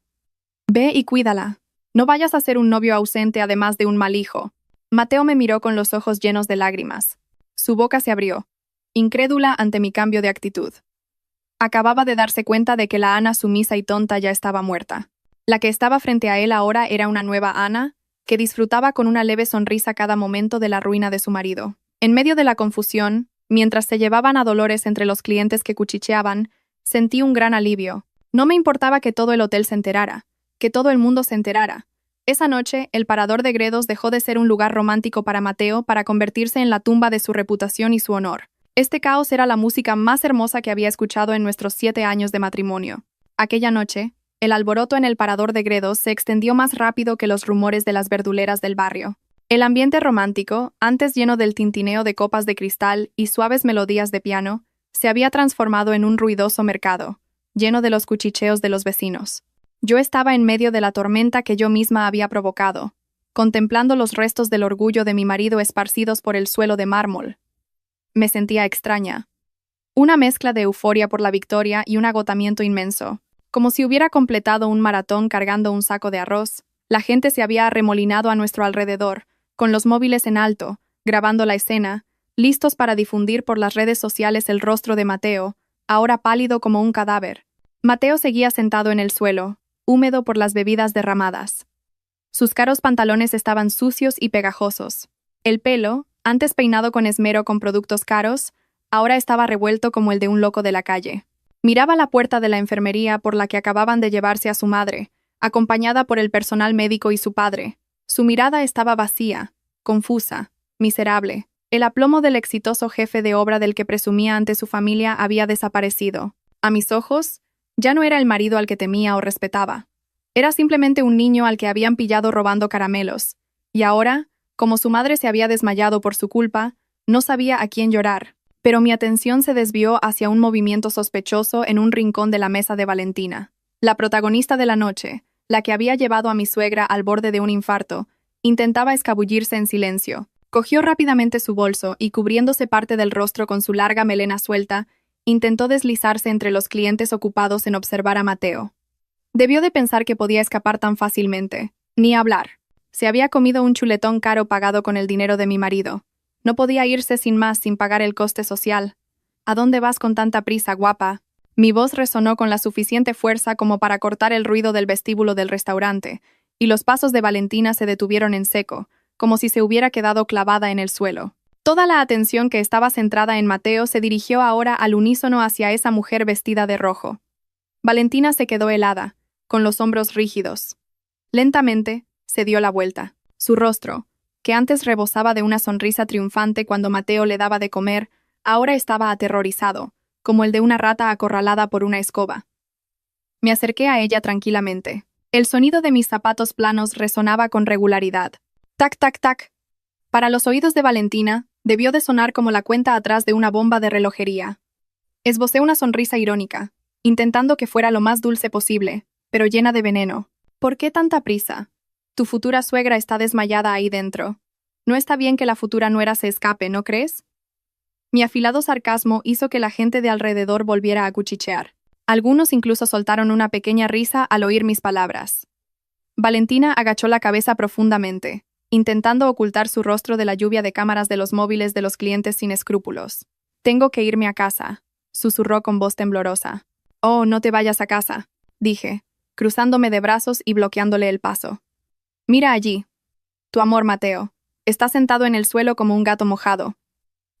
Ve y cuídala. No vayas a ser un novio ausente además de un mal hijo». Mateo me miró con los ojos llenos de lágrimas. Su boca se abrió, incrédula ante mi cambio de actitud. Acababa de darse cuenta de que la Ana sumisa y tonta ya estaba muerta. La que estaba frente a él ahora era una nueva Ana, que disfrutaba con una leve sonrisa cada momento de la ruina de su marido. En medio de la confusión, mientras se llevaban a Dolores entre los clientes que cuchicheaban, sentí un gran alivio. No me importaba que todo el hotel se enterara, que todo el mundo se enterara. Esa noche, el Parador de Gredos dejó de ser un lugar romántico para Mateo para convertirse en la tumba de su reputación y su honor. Este caos era la música más hermosa que había escuchado en nuestros 7 años de matrimonio. Aquella noche, el alboroto en el Parador de Gredos se extendió más rápido que los rumores de las verduleras del barrio. El ambiente romántico, antes lleno del tintineo de copas de cristal y suaves melodías de piano, se había transformado en un ruidoso mercado, lleno de los cuchicheos de los vecinos. Yo estaba en medio de la tormenta que yo misma había provocado, contemplando los restos del orgullo de mi marido esparcidos por el suelo de mármol. Me sentía extraña. Una mezcla de euforia por la victoria y un agotamiento inmenso. Como si hubiera completado un maratón cargando un saco de arroz, la gente se había arremolinado a nuestro alrededor, con los móviles en alto, grabando la escena, listos para difundir por las redes sociales el rostro de Mateo, ahora pálido como un cadáver. Mateo seguía sentado en el suelo, húmedo por las bebidas derramadas. Sus caros pantalones estaban sucios y pegajosos. El pelo, antes peinado con esmero con productos caros, ahora estaba revuelto como el de un loco de la calle. Miraba la puerta de la enfermería por la que acababan de llevarse a su madre, acompañada por el personal médico y su padre. Su mirada estaba vacía, confusa, miserable. El aplomo del exitoso jefe de obra del que presumía ante su familia había desaparecido. A mis ojos, ya no era el marido al que temía o respetaba. Era simplemente un niño al que habían pillado robando caramelos. Y ahora, como su madre se había desmayado por su culpa, No sabía a quién llorar, pero mi atención se desvió hacia un movimiento sospechoso en un rincón de la mesa de Valentina. La protagonista de la noche, la que había llevado a mi suegra al borde de un infarto, intentaba escabullirse en silencio. Cogió rápidamente su bolso y, cubriéndose parte del rostro con su larga melena suelta, intentó deslizarse entre los clientes ocupados en observar a Mateo. Debió de pensar que podía escapar tan fácilmente. Ni hablar. Se había comido un chuletón caro pagado con el dinero de mi marido. No podía irse sin más, sin pagar el coste social. ¿A dónde vas con tanta prisa, guapa? Mi voz resonó con la suficiente fuerza como para cortar el ruido del vestíbulo del restaurante, y los pasos de Valentina se detuvieron en seco, como si se hubiera quedado clavada en el suelo. Toda la atención que estaba centrada en Mateo se dirigió ahora al unísono hacia esa mujer vestida de rojo. Valentina se quedó helada, con los hombros rígidos. Lentamente, se dio la vuelta. Su rostro, que antes rebosaba de una sonrisa triunfante cuando Mateo le daba de comer, ahora estaba aterrorizado, como el de una rata acorralada por una escoba. Me acerqué a ella tranquilamente. El sonido de mis zapatos planos resonaba con regularidad. Tac, tac, tac. Para los oídos de Valentina, debió de sonar como la cuenta atrás de una bomba de relojería. Esbocé una sonrisa irónica, intentando que fuera lo más dulce posible, pero llena de veneno. ¿Por qué tanta prisa? Tu futura suegra está desmayada ahí dentro. No está bien que la futura nuera se escape, ¿no crees? Mi afilado sarcasmo hizo que la gente de alrededor volviera a cuchichear. Algunos incluso soltaron una pequeña risa al oír mis palabras. Valentina agachó la cabeza profundamente, intentando ocultar su rostro de la lluvia de cámaras de los móviles de los clientes sin escrúpulos. «Tengo que irme a casa», susurró con voz temblorosa. «Oh, no te vayas a casa», dije, cruzándome de brazos y bloqueándole el paso. «Mira allí. Tu amor, Mateo. Está sentado en el suelo como un gato mojado.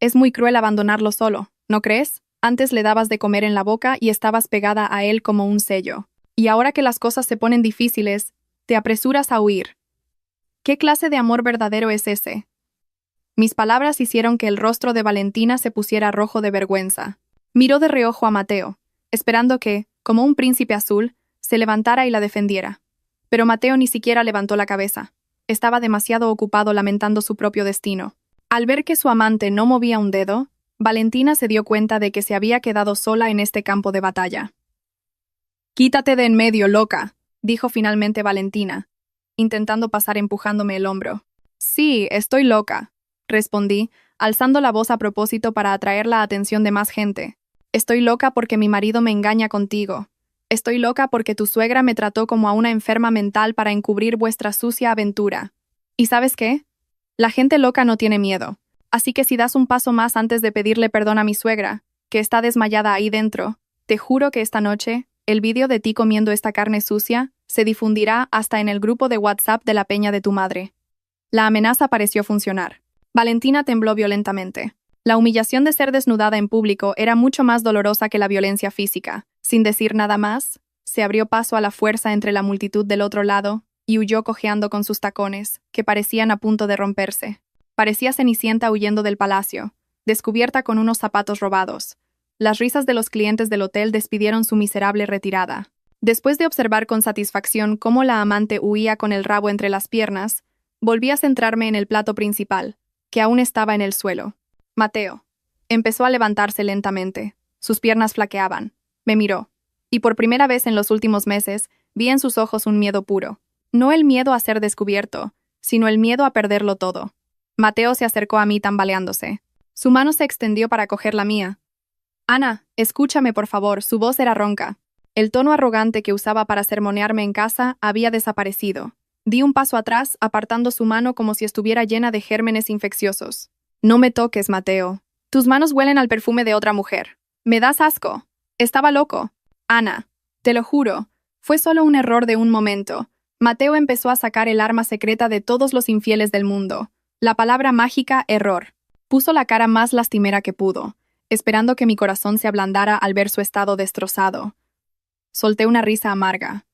Es muy cruel abandonarlo solo, ¿no crees? Antes le dabas de comer en la boca y estabas pegada a él como un sello. Y ahora que las cosas se ponen difíciles, te apresuras a huir. ¿Qué clase de amor verdadero es ese?» Mis palabras hicieron que el rostro de Valentina se pusiera rojo de vergüenza. Miró de reojo a Mateo, esperando que, como un príncipe azul, se levantara y la defendiera. Pero Mateo ni siquiera levantó la cabeza. Estaba demasiado ocupado lamentando su propio destino. Al ver que su amante no movía un dedo, Valentina se dio cuenta de que se había quedado sola en este campo de batalla. «Quítate de en medio, loca», dijo finalmente Valentina, intentando pasar empujándome el hombro. «Sí, estoy loca», respondí, alzando la voz a propósito para atraer la atención de más gente. «Estoy loca porque mi marido me engaña contigo. Estoy loca porque tu suegra me trató como a una enferma mental para encubrir vuestra sucia aventura. ¿Y sabes qué? La gente loca no tiene miedo. Así que si das un paso más antes de pedirle perdón a mi suegra, que está desmayada ahí dentro, te juro que esta noche, el vídeo de ti comiendo esta carne sucia se difundirá hasta en el grupo de WhatsApp de la peña de tu madre». La amenaza pareció funcionar. Valentina tembló violentamente. La humillación de ser desnudada en público era mucho más dolorosa que la violencia física. Sin decir nada más, se abrió paso a la fuerza entre la multitud del otro lado y huyó cojeando con sus tacones, que parecían a punto de romperse. Parecía Cenicienta huyendo del palacio, descubierta con unos zapatos robados. Las risas de los clientes del hotel despidieron su miserable retirada. Después de observar con satisfacción cómo la amante huía con el rabo entre las piernas, volví a centrarme en el plato principal, que aún estaba en el suelo. Mateo empezó a levantarse lentamente. Sus piernas flaqueaban. Me miró, y por primera vez en los últimos meses vi en sus ojos un miedo puro. No el miedo a ser descubierto, sino el miedo a perderlo todo. Mateo se acercó a mí tambaleándose. Su mano se extendió para coger la mía. «Ana, escúchame por favor», su voz era ronca. El tono arrogante que usaba para sermonearme en casa había desaparecido. Di un paso atrás, apartando su mano como si estuviera llena de gérmenes infecciosos. «No me toques, Mateo. Tus manos huelen al perfume de otra mujer. Me das asco. Estaba loco. Ana, te lo juro, fue solo un error de un momento». Mateo empezó a sacar el arma secreta de todos los infieles del mundo. La palabra mágica error. Puso la cara más lastimera que pudo, esperando que mi corazón se ablandara al ver su estado destrozado. Solté una risa amarga.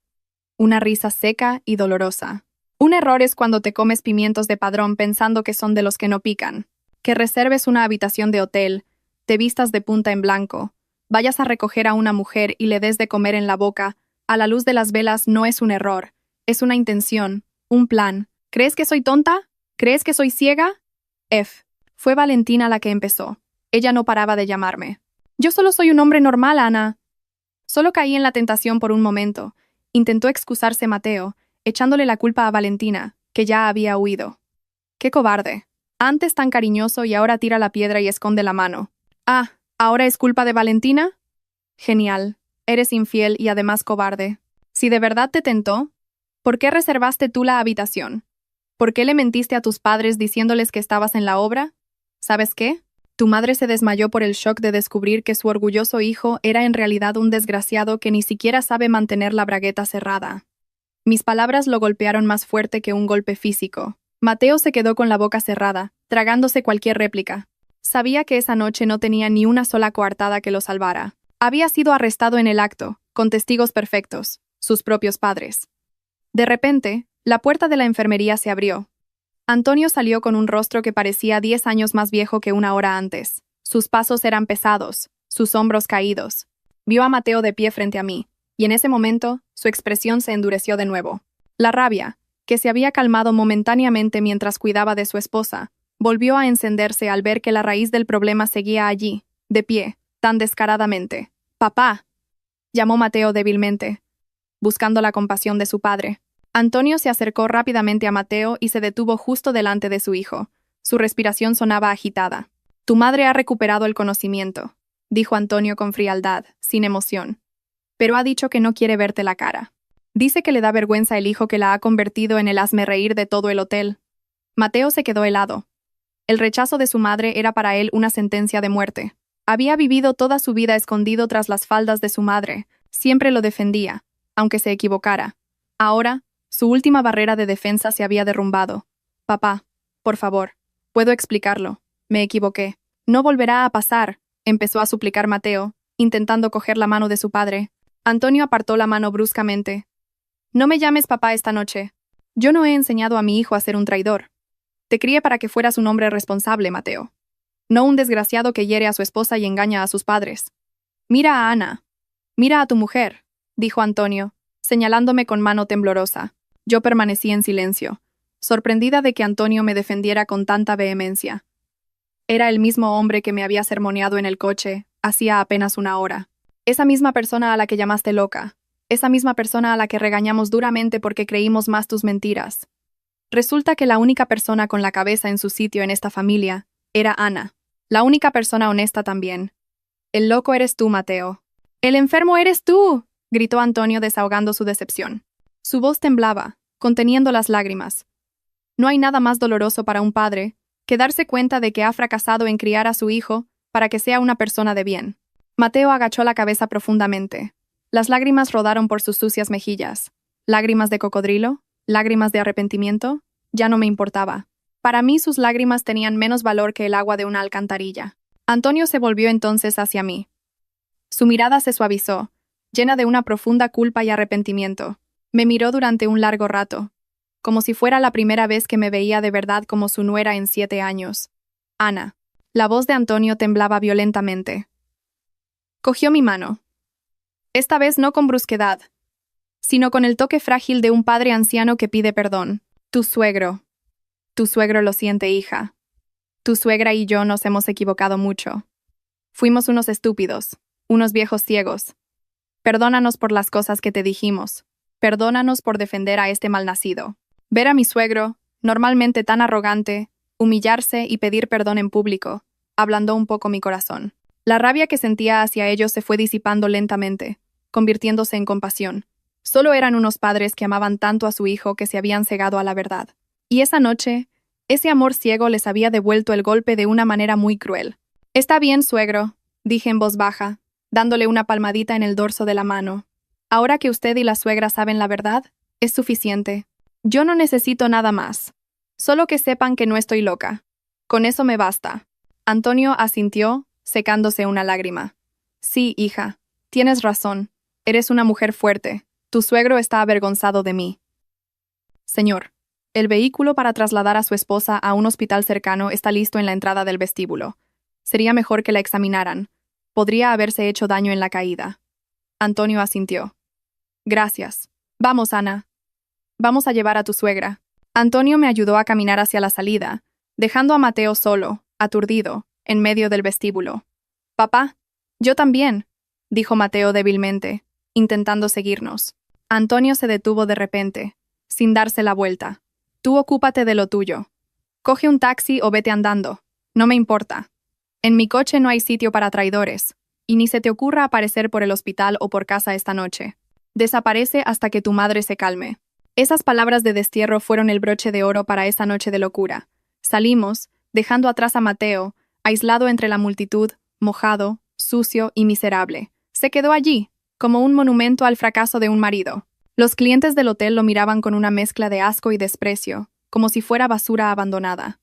Una risa seca y dolorosa. Un error es cuando te comes pimientos de padrón pensando que son de los que no pican. Que reserves una habitación de hotel, te vistas de punta en blanco, vayas a recoger a una mujer y le des de comer en la boca, a la luz de las velas no es un error, es una intención, un plan. ¿Crees que soy tonta? ¿Crees que soy ciega? Fue Valentina la que empezó. Ella no paraba de llamarme. Yo solo soy un hombre normal, Ana. Solo caí en la tentación por un momento. Intentó excusarse Mateo, echándole la culpa a Valentina, que ya había huido. ¡Qué cobarde! Antes tan cariñoso y ahora tira la piedra y esconde la mano. Ah, ¿ahora es culpa de Valentina? Genial. Eres infiel y además cobarde. Si de verdad te tentó, ¿por qué reservaste tú la habitación? ¿Por qué le mentiste a tus padres diciéndoles que estabas en la obra? ¿Sabes qué? Tu madre se desmayó por el shock de descubrir que su orgulloso hijo era en realidad un desgraciado que ni siquiera sabe mantener la bragueta cerrada. Mis palabras lo golpearon más fuerte que un golpe físico. Mateo se quedó con la boca cerrada, tragándose cualquier réplica. Sabía que esa noche no tenía ni una sola coartada que lo salvara. Había sido arrestado en el acto, con testigos perfectos, sus propios padres. De repente, la puerta de la enfermería se abrió. Antonio salió con un rostro que parecía 10 años más viejo que una hora antes. Sus pasos eran pesados, sus hombros caídos. Vio a Mateo de pie frente a mí, y en ese momento, su expresión se endureció de nuevo. La rabia, que se había calmado momentáneamente mientras cuidaba de su esposa, volvió a encenderse al ver que la raíz del problema seguía allí, de pie, tan descaradamente. «¡Papá!», llamó Mateo débilmente, buscando la compasión de su padre. Antonio se acercó rápidamente a Mateo y se detuvo justo delante de su hijo. Su respiración sonaba agitada. «Tu madre ha recuperado el conocimiento», dijo Antonio con frialdad, sin emoción. «Pero ha dicho que no quiere verte la cara. Dice que le da vergüenza el hijo que la ha convertido en el hazmerreír de todo el hotel». Mateo se quedó helado. El rechazo de su madre era para él una sentencia de muerte. Había vivido toda su vida escondido tras las faldas de su madre. Siempre lo defendía, aunque se equivocara. Ahora, su última barrera de defensa se había derrumbado. «Papá, por favor, puedo explicarlo. Me equivoqué. No volverá a pasar», empezó a suplicar Mateo, intentando coger la mano de su padre. Antonio apartó la mano bruscamente. «No me llames papá esta noche. Yo no he enseñado a mi hijo a ser un traidor. Te crié para que fueras un hombre responsable, Mateo. No un desgraciado que hiere a su esposa y engaña a sus padres. Mira a Ana. Mira a tu mujer», dijo Antonio, señalándome con mano temblorosa. Yo permanecí en silencio, sorprendida de que Antonio me defendiera con tanta vehemencia. Era el mismo hombre que me había sermoneado en el coche, hacía apenas una hora. Esa misma persona a la que llamaste loca. Esa misma persona a la que regañamos duramente porque creímos más tus mentiras. Resulta que la única persona con la cabeza en su sitio en esta familia era Ana. La única persona honesta también. El loco eres tú, Mateo. «¡El enfermo eres tú!», gritó Antonio desahogando su decepción. Su voz temblaba, conteniendo las lágrimas. No hay nada más doloroso para un padre que darse cuenta de que ha fracasado en criar a su hijo para que sea una persona de bien. Mateo agachó la cabeza profundamente. Las lágrimas rodaron por sus sucias mejillas. ¿Lágrimas de cocodrilo? ¿Lágrimas de arrepentimiento? Ya no me importaba. Para mí sus lágrimas tenían menos valor que el agua de una alcantarilla. Antonio se volvió entonces hacia mí. Su mirada se suavizó, llena de una profunda culpa y arrepentimiento. Me miró durante un largo rato, como si fuera la primera vez que me veía de verdad como su nuera en 7 años. «Ana». La voz de Antonio temblaba violentamente. Cogió mi mano. Esta vez no con brusquedad, sino con el toque frágil de un padre anciano que pide perdón. «Tu suegro. Tu suegro lo siente, hija. Tu suegra y yo nos hemos equivocado mucho. Fuimos unos estúpidos, unos viejos ciegos. Perdónanos por las cosas que te dijimos. Perdónanos por defender a este malnacido». Ver a mi suegro, normalmente tan arrogante, humillarse y pedir perdón en público, ablandó un poco mi corazón. La rabia que sentía hacia ellos se fue disipando lentamente, convirtiéndose en compasión. Solo eran unos padres que amaban tanto a su hijo que se habían cegado a la verdad. Y esa noche, ese amor ciego les había devuelto el golpe de una manera muy cruel. «Está bien, suegro», dije en voz baja, dándole una palmadita en el dorso de la mano. «Ahora que usted y la suegra saben la verdad, es suficiente. Yo no necesito nada más. Solo que sepan que no estoy loca. Con eso me basta». Antonio asintió, secándose una lágrima. «Sí, hija, tienes razón. Eres una mujer fuerte. Tu suegro está avergonzado de mí». «Señor, el vehículo para trasladar a su esposa a un hospital cercano está listo en la entrada del vestíbulo. Sería mejor que la examinaran. Podría haberse hecho daño en la caída». Antonio asintió. «Gracias. Vamos, Ana. Vamos a llevar a tu suegra». Antonio me ayudó a caminar hacia la salida, dejando a Mateo solo, aturdido, en medio del vestíbulo. «Papá, yo también», dijo Mateo débilmente, intentando seguirnos. Antonio se detuvo de repente, sin darse la vuelta. «Tú ocúpate de lo tuyo. Coge un taxi o vete andando. No me importa. En mi coche no hay sitio para traidores, y ni se te ocurra aparecer por el hospital o por casa esta noche. Desaparece hasta que tu madre se calme». Esas palabras de destierro fueron el broche de oro para esa noche de locura. Salimos, dejando atrás a Mateo, aislado entre la multitud, mojado, sucio y miserable. Se quedó allí, como un monumento al fracaso de un marido. Los clientes del hotel lo miraban con una mezcla de asco y desprecio, como si fuera basura abandonada.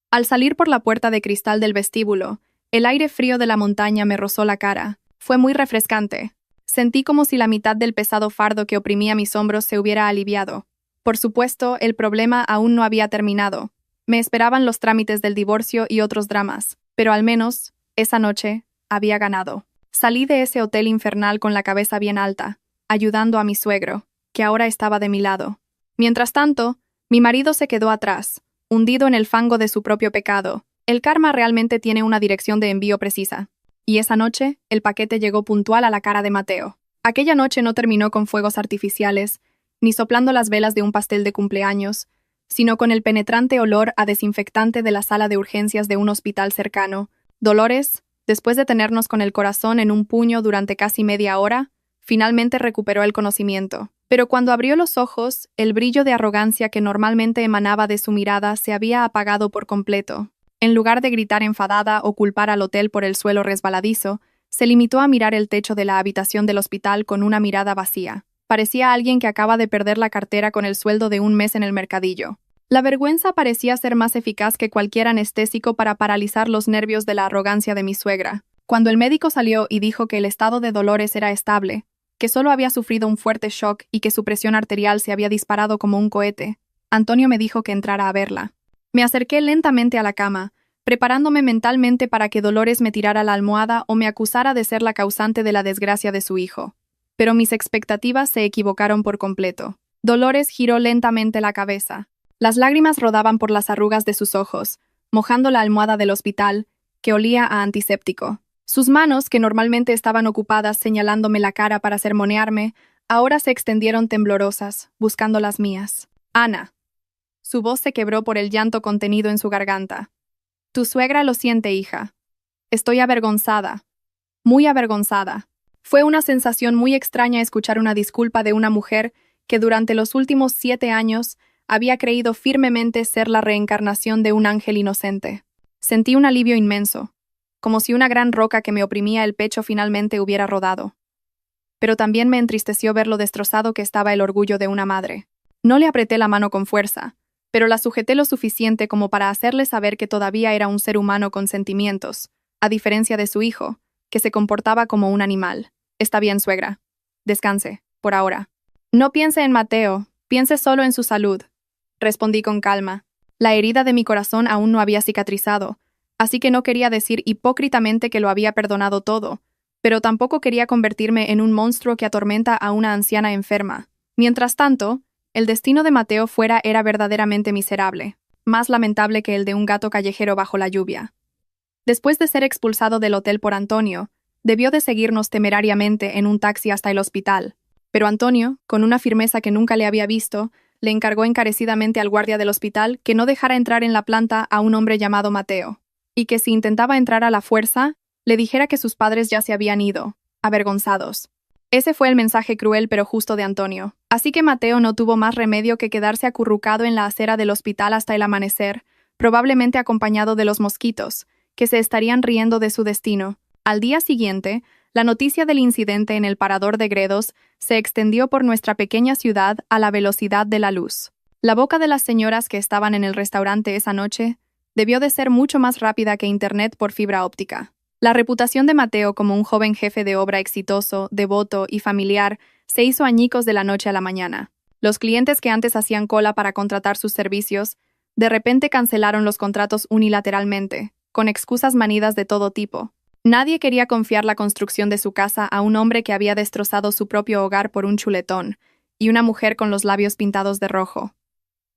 Al salir por la puerta de cristal del vestíbulo, el aire frío de la montaña me rozó la cara. Fue muy refrescante. Sentí como si la mitad del pesado fardo que oprimía mis hombros se hubiera aliviado. Por supuesto, el problema aún no había terminado. Me esperaban los trámites del divorcio y otros dramas, pero al menos, esa noche, había ganado. Salí de ese hotel infernal con la cabeza bien alta, ayudando a mi suegro, que ahora estaba de mi lado. Mientras tanto, mi marido se quedó atrás, hundido en el fango de su propio pecado. El karma realmente tiene una dirección de envío precisa. Y esa noche, el paquete llegó puntual a la cara de Mateo. Aquella noche no terminó con fuegos artificiales, ni soplando las velas de un pastel de cumpleaños, sino con el penetrante olor a desinfectante de la sala de urgencias de un hospital cercano. Dolores, después de tenernos con el corazón en un puño durante casi media hora, finalmente recuperó el conocimiento. Pero cuando abrió los ojos, el brillo de arrogancia que normalmente emanaba de su mirada se había apagado por completo. En lugar de gritar enfadada o culpar al hotel por el suelo resbaladizo, se limitó a mirar el techo de la habitación del hospital con una mirada vacía. Parecía alguien que acaba de perder la cartera con el sueldo de un mes en el mercadillo. La vergüenza parecía ser más eficaz que cualquier anestésico para paralizar los nervios de la arrogancia de mi suegra. Cuando el médico salió y dijo que el estado de Dolores era estable, que solo había sufrido un fuerte shock y que su presión arterial se había disparado como un cohete, Antonio me dijo que entrara a verla. Me acerqué lentamente a la cama, preparándome mentalmente para que Dolores me tirara la almohada o me acusara de ser la causante de la desgracia de su hijo. Pero mis expectativas se equivocaron por completo. Dolores giró lentamente la cabeza. Las lágrimas rodaban por las arrugas de sus ojos, mojando la almohada del hospital, que olía a antiséptico. Sus manos, que normalmente estaban ocupadas señalándome la cara para sermonearme, ahora se extendieron temblorosas, buscando las mías. «Ana». Su voz se quebró por el llanto contenido en su garganta. «Tu suegra lo siente, hija. Estoy avergonzada. Muy avergonzada». Fue una sensación muy extraña escuchar una disculpa de una mujer que durante los últimos 7 años había creído firmemente ser la reencarnación de un ángel inocente. Sentí un alivio inmenso, como si una gran roca que me oprimía el pecho finalmente hubiera rodado. Pero también me entristeció ver lo destrozado que estaba el orgullo de una madre. No le apreté la mano con fuerza, pero la sujeté lo suficiente como para hacerle saber que todavía era un ser humano con sentimientos, a diferencia de su hijo, que se comportaba como un animal. «Está bien, suegra. Descanse, por ahora. No piense en Mateo, piense solo en su salud», respondí con calma. La herida de mi corazón aún no había cicatrizado, así que no quería decir hipócritamente que lo había perdonado todo, pero tampoco quería convertirme en un monstruo que atormenta a una anciana enferma. Mientras tanto, el destino de Mateo fuera era verdaderamente miserable, más lamentable que el de un gato callejero bajo la lluvia. Después de ser expulsado del hotel por Antonio, debió de seguirnos temerariamente en un taxi hasta el hospital, pero Antonio, con una firmeza que nunca le había visto, le encargó encarecidamente al guardia del hospital que no dejara entrar en la planta a un hombre llamado Mateo, y que si intentaba entrar a la fuerza, le dijera que sus padres ya se habían ido, avergonzados. Ese fue el mensaje cruel pero justo de Antonio. Así que Mateo no tuvo más remedio que quedarse acurrucado en la acera del hospital hasta el amanecer, probablemente acompañado de los mosquitos, que se estarían riendo de su destino. Al día siguiente, la noticia del incidente en el parador de Gredos se extendió por nuestra pequeña ciudad a la velocidad de la luz. La boca de las señoras que estaban en el restaurante esa noche debió de ser mucho más rápida que Internet por fibra óptica. La reputación de Mateo como un joven jefe de obra exitoso, devoto y familiar se hizo añicos de la noche a la mañana. Los clientes que antes hacían cola para contratar sus servicios, de repente cancelaron los contratos unilateralmente, con excusas manidas de todo tipo. Nadie quería confiar la construcción de su casa a un hombre que había destrozado su propio hogar por un chuletón, y una mujer con los labios pintados de rojo.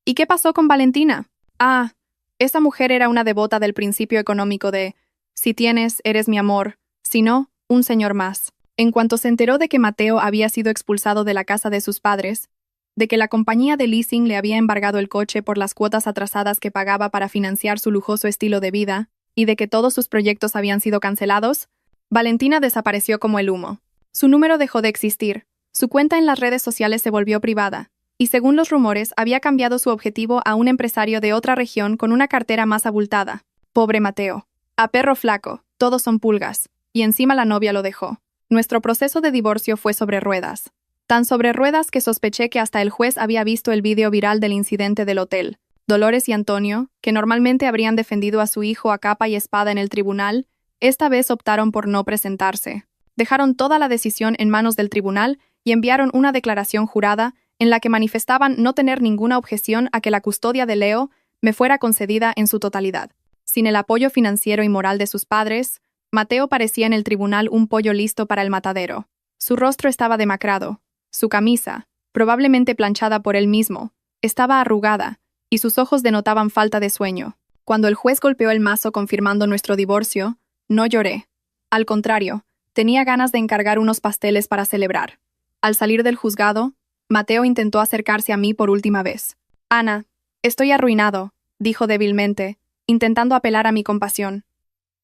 ¿Y qué pasó con Valentina? Ah, Esa mujer era una devota del principio económico de si tienes, eres mi amor, si no, un señor más. En cuanto se enteró de que Mateo había sido expulsado de la casa de sus padres, de que la compañía de leasing le había embargado el coche por las cuotas atrasadas que pagaba para financiar su lujoso estilo de vida, y de que todos sus proyectos habían sido cancelados, Valentina desapareció como el humo. Su número dejó de existir, su cuenta en las redes sociales se volvió privada, y según los rumores había cambiado su objetivo a un empresario de otra región con una cartera más abultada. Pobre Mateo. A perro flaco, todos son pulgas, y encima la novia lo dejó. Nuestro proceso de divorcio fue sobre ruedas. Tan sobre ruedas que sospeché que hasta el juez había visto el vídeo viral del incidente del hotel. Dolores y Antonio, que normalmente habrían defendido a su hijo a capa y espada en el tribunal, esta vez optaron por no presentarse. Dejaron toda la decisión en manos del tribunal y enviaron una declaración jurada en la que manifestaban no tener ninguna objeción a que la custodia de Leo me fuera concedida en su totalidad. Sin el apoyo financiero y moral de sus padres, Mateo parecía en el tribunal un pollo listo para el matadero. Su rostro estaba demacrado, su camisa, probablemente planchada por él mismo, estaba arrugada, y sus ojos denotaban falta de sueño. Cuando el juez golpeó el mazo confirmando nuestro divorcio, no lloré. Al contrario, tenía ganas de encargar unos pasteles para celebrar. Al salir del juzgado, Mateo intentó acercarse a mí por última vez. «Ana, estoy arruinado», dijo débilmente, intentando apelar a mi compasión.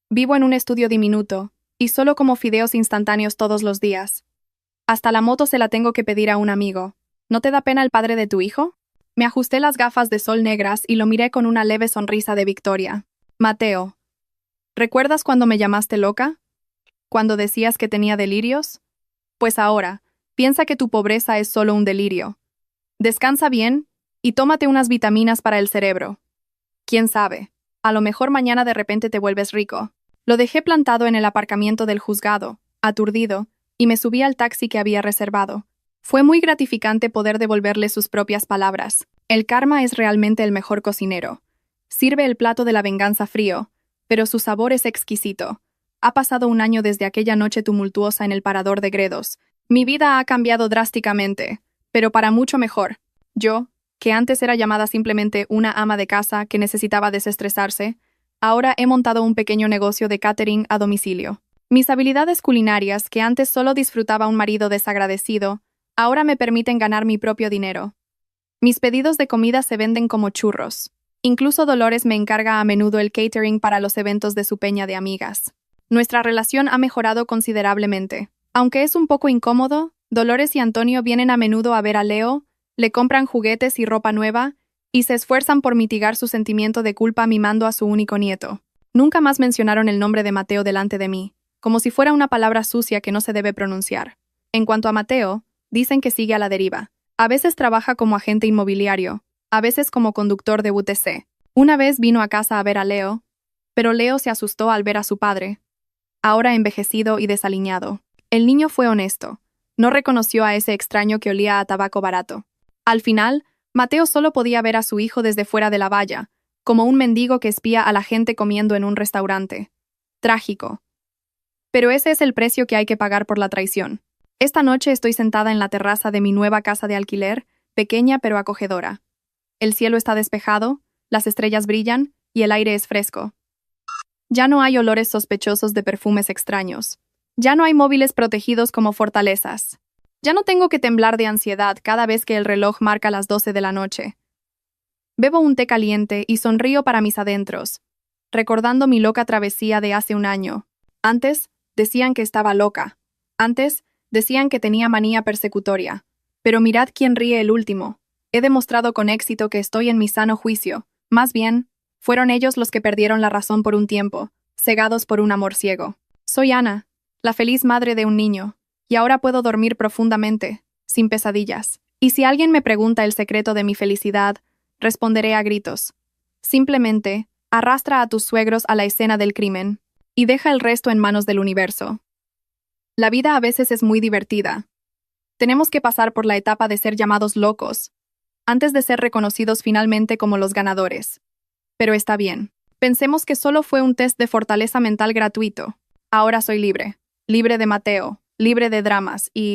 «Vivo en un estudio diminuto, y solo como fideos instantáneos todos los días. Hasta la moto se la tengo que pedir a un amigo. ¿No te da pena el padre de tu hijo?» Me ajusté las gafas de sol negras y lo miré con una leve sonrisa de victoria. «Mateo, ¿recuerdas cuando me llamaste loca? ¿Cuando decías que tenía delirios? Pues ahora, piensa que tu pobreza es solo un delirio. Descansa bien y tómate unas vitaminas para el cerebro. ¿Quién sabe? A lo mejor mañana de repente te vuelves rico». Lo dejé plantado en el aparcamiento del juzgado, aturdido, y me subí al taxi que había reservado. Fue muy gratificante poder devolverle sus propias palabras. El karma es realmente el mejor cocinero. Sirve el plato de la venganza frío, pero su sabor es exquisito. Ha pasado un año desde aquella noche tumultuosa en el parador de Gredos. Mi vida ha cambiado drásticamente, pero para mucho mejor. Yo, que antes era llamada simplemente una ama de casa que necesitaba desestresarse, ahora he montado un pequeño negocio de catering a domicilio. Mis habilidades culinarias, que antes solo disfrutaba un marido desagradecido, ahora me permiten ganar mi propio dinero. Mis pedidos de comida se venden como churros. Incluso Dolores me encarga a menudo el catering para los eventos de su peña de amigas. Nuestra relación ha mejorado considerablemente. Aunque es un poco incómodo, Dolores y Antonio vienen a menudo a ver a Leo, le compran juguetes y ropa nueva, y se esfuerzan por mitigar su sentimiento de culpa mimando a su único nieto. Nunca más mencionaron el nombre de Mateo delante de mí, como si fuera una palabra sucia que no se debe pronunciar. En cuanto a Mateo, dicen que sigue a la deriva. A veces trabaja como agente inmobiliario, a veces como conductor de UTC. Una vez vino a casa a ver a Leo, pero Leo se asustó al ver a su padre, ahora envejecido y desaliñado. El niño fue honesto. No reconoció a ese extraño que olía a tabaco barato. Al final, Mateo solo podía ver a su hijo desde fuera de la valla, como un mendigo que espía a la gente comiendo en un restaurante. Trágico. Pero ese es el precio que hay que pagar por la traición. Esta noche estoy sentada en la terraza de mi nueva casa de alquiler, pequeña pero acogedora. El cielo está despejado, las estrellas brillan y el aire es fresco. Ya no hay olores sospechosos de perfumes extraños. Ya no hay móviles protegidos como fortalezas. Ya no tengo que temblar de ansiedad cada vez que el reloj marca las 12 de la noche. Bebo un té caliente y sonrío para mis adentros, recordando mi loca travesía de hace un año. Antes, decían que estaba loca. Antes, decían que tenía manía persecutoria. Pero mirad quién ríe el último. He demostrado con éxito que estoy en mi sano juicio. Más bien, fueron ellos los que perdieron la razón por un tiempo, cegados por un amor ciego. Soy Ana, la feliz madre de un niño, y ahora puedo dormir profundamente, sin pesadillas. Y si alguien me pregunta el secreto de mi felicidad, responderé a gritos. Simplemente, arrastra a tus suegros a la escena del crimen, y deja el resto en manos del universo. La vida a veces es muy divertida. Tenemos que pasar por la etapa de ser llamados locos, antes de ser reconocidos finalmente como los ganadores. Pero está bien. Pensemos que solo fue un test de fortaleza mental gratuito. Ahora soy libre. Libre de Mateo, libre de dramas y